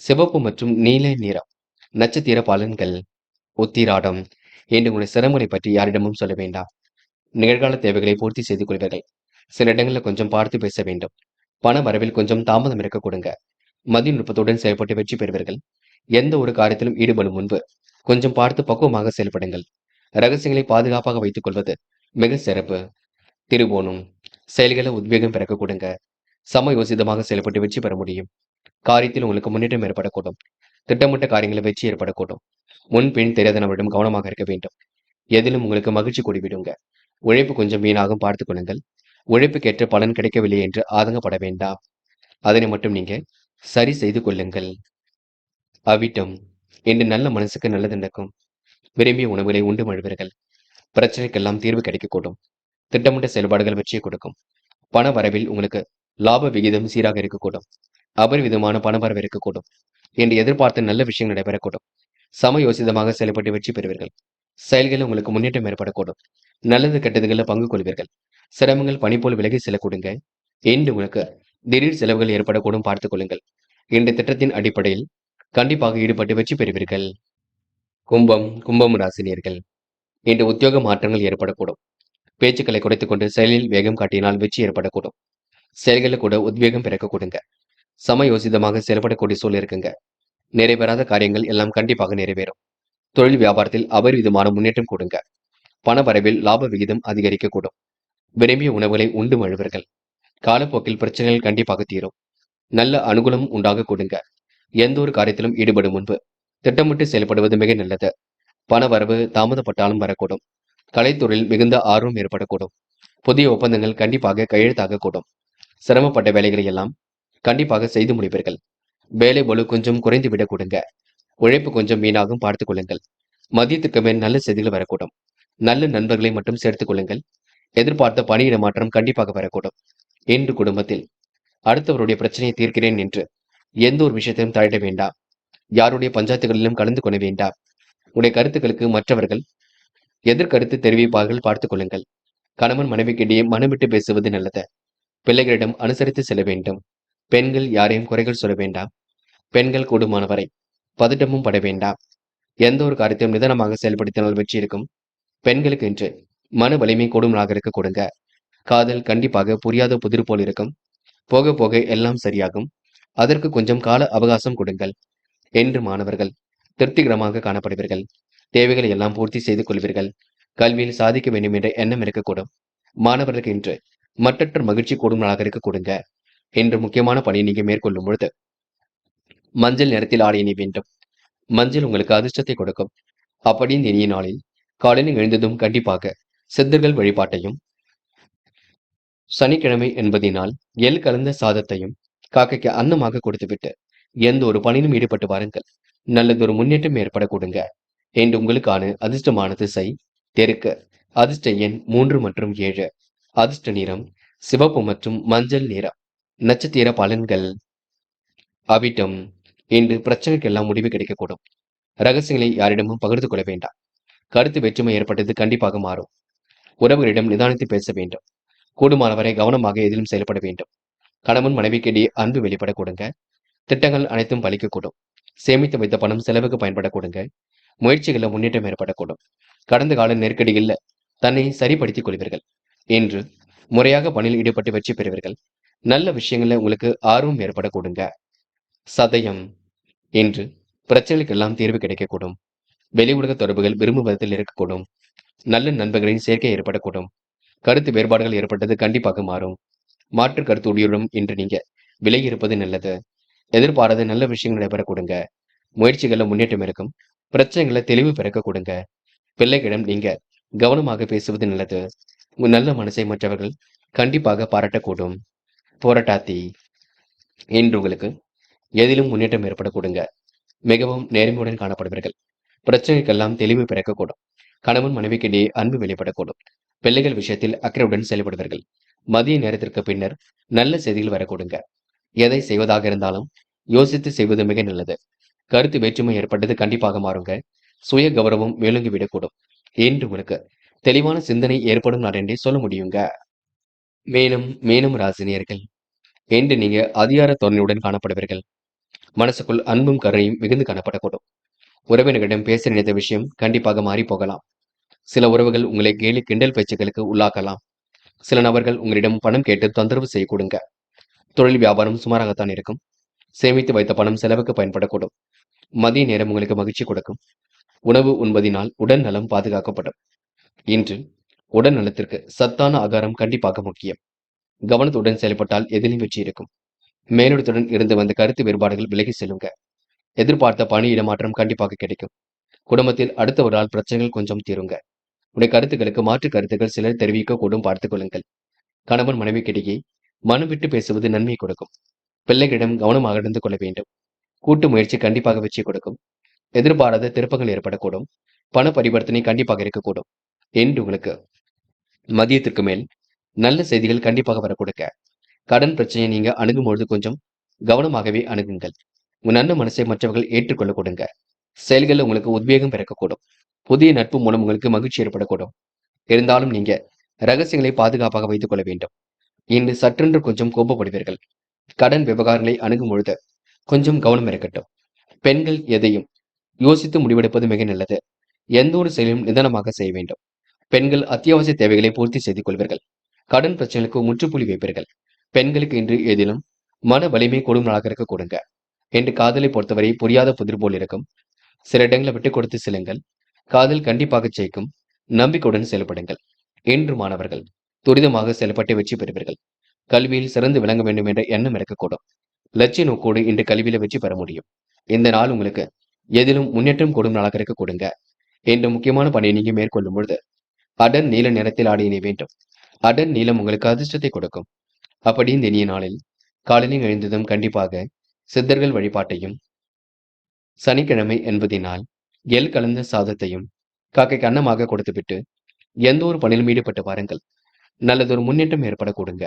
சிவப்பு மற்றும் நீல நிறம். நட்சத்திர பலன்கள். உத்திராடம். என்று உங்களுடைய சிரமங்களை பற்றி யாரிடமும் சொல்ல வேண்டாம். நிகழ்கால தேவைகளை பூர்த்தி செய்து கொள்வீர்கள். சில இடங்களில் கொஞ்சம் பார்த்து பேச வேண்டும். பண வரவில் கொஞ்சம் தாமதம் இருக்க கொடுங்க. மதிநுட்பத்துடன் செயல்பட்டு வெற்றி பெறுவீர்கள். எந்த ஒரு காரியத்திலும் ஈடுபடும் முன்பு கொஞ்சம் பார்த்து பக்குவமாக செயல்படுங்கள். ரகசியங்களை பாதுகாப்பாக வைத்துக் கொள்வது மிக சிறப்பு. திருவோணம். செயல்களை உத்வேகம் பிறக்க கொடுங்க. சமயோசிதமாக செயல்பட்டு வெற்றி பெற முடியும். காரியத்தில் உங்களுக்கு முன்னேற்றம் ஏற்படக்கூடும். திட்டமிட்ட காரியங்களில் வெற்றி ஏற்படக்கூடும். முன்பின் தெரியாத நபரிடம் கவனமாக இருக்க வேண்டும். எதிலும் உங்களுக்கு மகிழ்ச்சி கூடிவிடுங்க. உழைப்பு கொஞ்சம் வீணாகும் பார்த்துக் கொள்ளுங்கள். உழைப்புக்கேற்ற பலன் கிடைக்கவில்லை என்று ஆதங்கப்பட வேண்டாம். அதனை மட்டும் நீங்க சரி செய்து கொள்ளுங்கள். அவிட்டம். இன்று நல்ல மனசுக்கு நல்லது நடக்கும். விரும்பிய உணவுகளை உண்டு மழுவீர்கள். பிரச்சனைக்கெல்லாம் தீர்வு கிடைக்கக்கூடும். திட்டமிட்ட செயல்பாடுகள் வெற்றியை கொடுக்கும். பண வரவில் உங்களுக்கு லாப விகிதம் சீராக இருக்கக்கூடும். அபரிவிதமான பணவரவு இருக்கக்கூடும். என்று எதிர்பார்த்த நல்ல விஷயங்கள் நடைபெறக்கூடும். சமயோசிதமாக செயல்பட்டு வெற்றி பெறுவீர்கள். செயல்களில் உங்களுக்கு முன்னேற்றம் ஏற்படக்கூடும். நல்லது கெட்டதுகளில் பங்கு கொள்வீர்கள். சிரமங்கள் பனி போல் விலகி செல்லக்கூடுங்க. இன்று உங்களுக்கு திடீர் செலவுகள் ஏற்படக்கூடும் பார்த்துக் கொள்ளுங்கள். இன்று திட்டத்தின் அடிப்படையில் கண்டிப்பாக ஈடுபட்டு வெற்றி பெறுவீர்கள். கும்பம் ராசினியர்கள். இன்று உத்தியோக மாற்றங்கள் ஏற்படக்கூடும். பேச்சுக்களை குறைத்துக் கொண்டு செயலில் வேகம் காட்டினால் வெற்றி ஏற்படக்கூடும். செயல்களில் கூட உத்வேகம் பிறக்க கொடுங்க. சமயோசிதமாக செயல்படக்கூடிய சூழல் இருக்குங்க. நிறைவேறாத காரியங்கள் எல்லாம் கண்டிப்பாக நிறைவேறும். தொழில் வியாபாரத்தில் அபரிவிதமான முன்னேற்றம் கொடுங்க. பண வரவில் லாப விகிதம் அதிகரிக்கக்கூடும். விரும்பிய உணவுகளை உண்டு மழுவர்கள். காலப்போக்கில் பிரச்சனைகள் கண்டிப்பாக தீரும். நல்ல அனுகூலம் உண்டாக கொடுங்க. எந்த ஒரு காரியத்திலும் ஈடுபடும் முன்பு திட்டமிட்டு செயல்படுவது மிக நல்லது. பண வரவு தாமதப்பட்டாலும் வரக்கூடும். கலைத்துறையில் மிகுந்த ஆர்வம் ஏற்படக்கூடும். புதிய ஒப்பந்தங்கள் கண்டிப்பாக கையெழுத்தாகக்கூடும். சிரமப்பட்ட வேலைகளை எல்லாம் கண்டிப்பாக செய்து முடிப்பீர்கள். வேலை பளு கொஞ்சம் குறைந்து விட கொடுங்க. உழைப்பு கொஞ்சம் வீணாகும் பார்த்துக் கொள்ளுங்கள். மதியத்துக்கு மேல் நல்ல செய்திகள் வரக்கூடும். நல்ல நண்பர்களை மட்டும் சேர்த்துக் கொள்ளுங்கள். எதிர்பார்த்த பணியிட மாற்றம் கண்டிப்பாக வரக்கூடும். இன்று குடும்பத்தில் அடுத்தவருடைய பிரச்சனையை தீர்க்கிறேன் என்று எந்த ஒரு விஷயத்தையும் தலையிட வேண்டாம். யாருடைய பஞ்சாயத்துகளிலும் கலந்து கொள்ள வேண்டாம். உடைய கருத்துக்களுக்கு மற்றவர்கள் எதிர்கருத்து தெரிவிப்பார்கள் பார்த்துக் கொள்ளுங்கள். கணவன் மனைவிக்கிடையே மனம் விட்டு பேசுவது நல்லது. பிள்ளைகளிடம் அனுசரித்து செல்ல வேண்டும். பெண்கள் யாரையும் குறைகள் சொல்ல வேண்டாம். பெண்கள் கூடுமானவரை பதட்டமும் பட வேண்டாம். எந்த ஒரு காரியத்தையும் நிதானமாக செயல்படுத்தினால் வெற்றி இருக்கும். பெண்களுக்கு இன்று மன வலிமை கூடுமலாக இருக்க கொடுங்க. காதல் கண்டிப்பாக புரியாத புதிர் போல் இருக்கும். போக போக எல்லாம் சரியாகும். அதற்கு கொஞ்சம் கால அவகாசம் கொடுங்கள். என்று மாணவர்கள் திருப்திகரமாக காணப்படுவீர்கள். தேவைகளை எல்லாம் பூர்த்தி செய்து கொள்வீர்கள். கல்வியில் சாதிக்க வேண்டும் என்ற எண்ணம் இருக்கக்கூடும். மாணவர்களுக்கு இன்று மற்றற்ற மகிழ்ச்சி கூடுமலாக இருக்க கொடுங்க. என்று முக்கியமான பணியை நீங்க மேற்கொள்ளும் பொழுது மஞ்சள் நிறத்தில் ஆடை அணிய வேண்டும். மஞ்சள் உங்களுக்கு அதிர்ஷ்டத்தை கொடுக்கும். அப்படி இந்த இனிய நாளில் காலையில் எழுந்ததும் கண்டிப்பாக சித்தர்கள் வழிபாட்டையும், சனிக்கிழமை என்பதினால் எள் கலந்த சாதத்தையும் காக்கைக்கு அன்னமாக கொடுத்துவிட்டு எந்த ஒரு பணியிலும் ஈடுபட்டு வாருங்கள். நல்லதொரு முன்னேற்றம் ஏற்பட கொடுங்க. என்று உங்களுக்கான அதிர்ஷ்டமான திசை தெற்கு. அதிர்ஷ்ட எண் 3 மற்றும் 7. அதிர்ஷ்ட நிறம் சிவப்பு மற்றும் மஞ்சள் நிறம். நட்சத்திர பலன்கள். அவிட்டம். இன்று பிரச்சனைக்கெல்லாம் முடிவு கிடைக்கக்கூடும். ரகசியங்களை யாரிடமும் பகிர்ந்து கொள்ள வேண்டாம். கருத்து வேற்றுமை ஏற்பட்டது கண்டிப்பாக மாறும். உறவுகளிடம் நிதானித்து பேச வேண்டும். கூடுமானவரை கவனமாக எதிலும் செயல்பட வேண்டும். கணவன் மனைவிக்கிடையே அன்பு வெளிப்பட கொடுங்க. திட்டங்கள் அனைத்தும் பலிக்கக்கூடும். சேமித்து வைத்த பணம் செலவுக்கு பயன்பட கொடுங்க. முயற்சிகளில் முன்னேற்றம் ஏற்படக்கூடும். கடந்த கால நெருக்கடிகளில் தன்னை சரிப்படுத்திக் கொள்வீர்கள். என்று முறையாக பணியில் ஈடுபட்டு வெற்றி பெறுவீர்கள். நல்ல விஷயங்கள்ல உங்களுக்கு ஆர்வம் ஏற்படக்கூடுங்க. சதயம் என்று பிரச்சனைகளுக்கெல்லாம் தீர்வு கிடைக்கக்கூடும். வெளி உலக தொடர்புகள் விரும்பும் விதத்தில் இருக்கக்கூடும். நல்ல நண்பர்களின் சேர்க்கை ஏற்படக்கூடும். கருத்து வேறுபாடுகள் ஏற்பட்டது கண்டிப்பாக மாறும். மாற்று கருத்து உடையுடன் இன்று நீங்க விலகி இருப்பது நல்லது. எதிர்பாராத நல்ல விஷயங்கள் நடைபெறக்கூடுங்க. முயற்சிகள்ல முன்னேற்றம் இருக்கும். பிரச்சனைகளை தெளிவு பிறக்க கொடுங்க. பிள்ளைகளிடம் நீங்க கவனமாக பேசுவது நல்லது. உங்க நல்ல மனசை மற்றவர்கள் கண்டிப்பாக பாராட்டக்கூடும். போராட்டாத்தி இன்று உங்களுக்கு எதிலும் முன்னேற்றம் ஏற்பட கொடுங்க. மிகவும் நேர்மையுடன் காணப்படுவீர்கள். பிரச்சனைக்கெல்லாம் தெளிவு பிறக்கக்கூடும். கணவன் மனைவிக்கிடையே அன்பு வெளிப்படக்கூடும். பிள்ளைகள் விஷயத்தில் அக்கறையுடன் செயல்படுவீர்கள். மதிய நேரத்திற்கு பின்னர் நல்ல செய்திகள் வரக்கூடுங்க. எதை செய்வதாக இருந்தாலும் யோசித்து செய்வது மிக நல்லது. கருத்து வேற்றுமை ஏற்பட்டது கண்டிப்பாக மாறுங்க. சுய கௌரவம் மேலோங்கி விடக்கூடும். என்று உங்களுக்கு தெளிவான சிந்தனை ஏற்படும் நாள் என்றே சொல்ல முடியுங்க. மேலும் மேலும் ராசினியர்கள் என்று நீங்க அதிகார தோரணையுடன் காணப்படுவீர்கள். மனசுக்குள் அன்பும் கருணையும் மிகுந்து காணப்படக்கூடும். உறவினர்களிடம் பேச நினைத்த விஷயம் கண்டிப்பாக மாறி போகலாம். சில உறவுகள் உங்களை கேலி கிண்டல் பேச்சுக்களுக்கு உள்ளாக்கலாம். சில நபர்கள் உங்களிடம் பணம் கேட்டு தொந்தரவு செய்யக்கூடுங்க. தொழில் வியாபாரம் சுமாராகத்தான் இருக்கும். சேமித்து வைத்த பணம் செலவுக்கு பயன்படக்கூடும். மதிய நேரம் உங்களுக்கு மகிழ்ச்சி கொடுக்கும். உணவு உண்பதினால் உடல் நலம் பாதுகாக்கப்படும். இன்று உடல் நலத்திற்கு சத்தான ஆகாரம் கண்டிப்பாக முக்கியம். கவனத்துடன் செயல்பட்டால் எதிலும் வெற்றி இருக்கும். மேலிடத்துடன் இருந்து வந்த கருத்து வேறுபாடுகள் விலகி செல்லுங்க. எதிர்பார்த்த பணி இடமாற்றம் கண்டிப்பாக கிடைக்கும். குடும்பத்தில் அடுத்தவரால் பிரச்சனைகள் கொஞ்சம் தீருங்க. உடைய கருத்துக்களுக்கு மாற்று கருத்துக்கள் சிலர் தெரிவிக்க கூடும், பார்த்துக் கொள்ளுங்கள். கணவன் மனைவிக்கிடையே மனம் விட்டு பேசுவது நன்மை கொடுக்கும். பிள்ளைகளிடம் கவனமாக நடந்து கொள்ள வேண்டும். கூட்டு முயற்சி கண்டிப்பாக வெற்றி கொடுக்கும். எதிர்பாராத திருப்பங்கள் ஏற்படக்கூடும். பண பரிவர்த்தனை கண்டிப்பாக இருக்கக்கூடும். என்று உங்களுக்கு மதியத்திற்கு மேல் நல்ல செய்திகள் கண்டிப்பாக வரக்கூடுங்க. கடன் பிரச்சனையை நீங்க அணுகும் பொழுது கொஞ்சம் கவனமாகவே அணுகுங்கள். உங்க நல்ல மனசை மற்றவர்கள் ஏற்றுக்கொள்ள கொடுங்க. செயல்களில் உங்களுக்கு உத்வேகம் பிறக்கக்கூடும். புதிய நட்பு மூலம் உங்களுக்கு மகிழ்ச்சி ஏற்படக்கூடும். இருந்தாலும் நீங்க ரகசியங்களை பாதுகாப்பாக வைத்துக் கொள்ள வேண்டும். இன்று சற்றென்று கொஞ்சம் கோபப்படுவீர்கள். கடன் விவகாரங்களை அணுகும் பொழுது கொஞ்சம் கவனம் இருக்கட்டும். பெண்கள் எதையும் யோசித்து முடிவெடுப்பது மிக நல்லது. எந்த ஒரு செயலையும் நிதானமாக செய்ய வேண்டும். பெண்கள் அத்தியாவசிய தேவைகளை பூர்த்தி செய்து கொள்வீர்கள். கடன் பிரச்சனைகளுக்கு முற்றுப்புள்ளி வைப்பீர்கள். பெண்களுக்கு இன்று ஏதிலும் மன வலிமை கூடும் நாளாக இருக்க கொடுங்க. என்று காதலை பொறுத்தவரை புரியாத புதிர் போல் இருக்கும். சில இடங்களை விட்டுக் கொடுத்து செல்லுங்கள். காதல் கண்டிப்பாக ஜெயிக்கும். நம்பிக்கையுடன் செயல்படுங்கள். என்று மாணவர்கள் துரிதமாக செயல்பட்டு வெற்றி பெறுவீர்கள். கல்வியில் சிறந்து விளங்க வேண்டும் என்ற எண்ணம் இருக்கக்கூடும். லட்சிய நோக்கோடு இன்று கல்வியில வெற்றி பெற முடியும். இந்த நாள் உங்களுக்கு எதிலும் முன்னேற்றம் கூடும் நாளாக இருக்க கொடுங்க. என்ற முக்கியமான பணியை நீங்க மேற்கொள்ளும் பொழுது அடர் நீல நிறத்தில் ஆடை அணிய வேண்டும். அடர் நீளம் உங்களுக்கு அதிர்ஷ்டத்தை கொடுக்கும். அப்படி இந்த இனிய நாளில் காலையில் எழுந்ததும் கண்டிப்பாக சித்தர்கள் வழிபாட்டையும், சனிக்கிழமை என்பதினால் எள் கலந்த சாதத்தையும் காக்கைக்கு அன்னமாக கொடுத்துவிட்டு எந்த ஒரு பணியிலும் ஈடுபட்டு பாருங்கள். நல்லதொரு முன்னேற்றம் ஏற்பட கொடுங்க.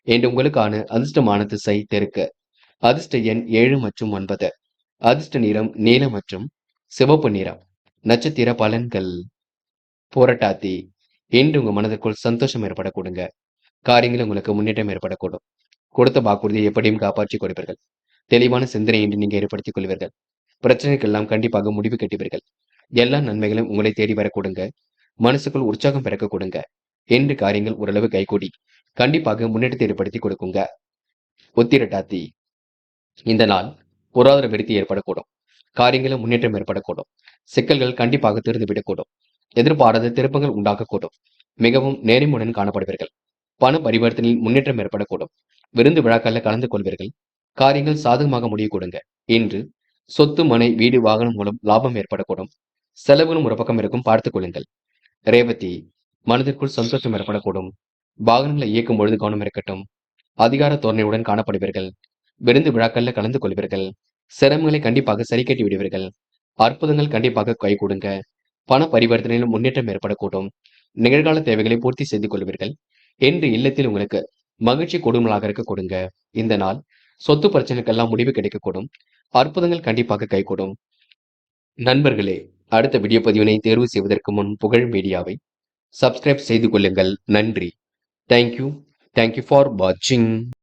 என்று உங்களுக்கான அதிர்ஷ்டமான திசை தெற்கு. அதிர்ஷ்ட எண் 7 மற்றும் 9. அதிர்ஷ்ட நிறம் நீலம் மற்றும் சிவப்பு நிறம். நட்சத்திர பலன்கள். போராட்டாத்தி என்று உங்க மனதிற்குள் சந்தோஷம் ஏற்பட கொடுங்க. காரியங்கள் உங்களுக்கு முன்னேற்றம் ஏற்படக்கூடும். கொடுத்த வாக்குறுதியை எப்படியும் காப்பாற்றிக் கொடுப்பீர்கள். தெளிவான சிந்தனை என்று நீங்க ஏற்படுத்திக் கொள்வீர்கள். பிரச்சனைக்கெல்லாம் கண்டிப்பாக முடிவு கட்டுவீர்கள். எல்லா நன்மைகளும் உங்களை தேடி வர கொடுங்க. மனசுக்குள் உற்சாகம் பிறக்க கொடுங்க. என்று காரியங்கள் ஓரளவு கைகூடி கண்டிப்பாக முன்னேற்றத்தை ஏற்படுத்தி கொடுக்குங்க. உத்திரட்டாத்தி இந்த நாள் பொருளாதார விருத்தி ஏற்படக்கூடும். காரியங்களில் முன்னேற்றம் ஏற்படக்கூடும். சிக்கல்கள் கண்டிப்பாக தீர்ந்துவிடக்கூடும். எதிர்பாராத திருப்பங்கள் உண்டாகக்கூடும். மிகவும் நேர்மையுடன் காணப்படுவீர்கள். பண பரிவர்த்தனையில் முன்னேற்றம் ஏற்படக்கூடும். விருந்து விழாக்களில் கலந்து கொள்வீர்கள். காரியங்கள் சாதகமாக முடிய கொடுங்க. இன்று சொத்து, மனை, வீடு, வாகனம் மூலம் லாபம் ஏற்படக்கூடும். செலவுகளும் ஒரு பக்கம் இருக்கும், பார்த்துக் கொள்ளுங்கள். ரேவதி மனதிற்குள் சந்தோஷம் ஏற்படக்கூடும். வாகனங்களை இயக்கும் பொழுது கவனம் இருக்கட்டும். அதிகார தோரணையுடன் காணப்படுவீர்கள். விருந்து விழாக்கள்ல கலந்து கொள்வீர்கள். சிரமங்களை கண்டிப்பாக சரி கட்டி விடுவீர்கள். அற்புதங்கள் கண்டிப்பாக கை கொடுங்க. பண பரிவர்த்தனையில் முன்னேற்றம் ஏற்படக்கூடும். நிகழ்கால தேவைகளை பூர்த்தி செய்து கொள்வீர்கள். என்று இல்லத்தில் உங்களுக்கு மகிழ்ச்சி கொடுமலாக இருக்க கொடுங்க. இந்த நாள் சொத்து பிரச்சனைக்கெல்லாம் முடிவு கிடைக்கக்கூடும். அற்புதங்கள் கண்டிப்பாக கைகூடும். நண்பர்களே, அடுத்த வீடியோ பதிவினை தேர்வு செய்வதற்கு முன் புகழ் மீடியாவை சப்ஸ்கிரைப் செய்து கொள்ளுங்கள். நன்றி. தேங்க்யூ ஃபார் வாட்சிங்.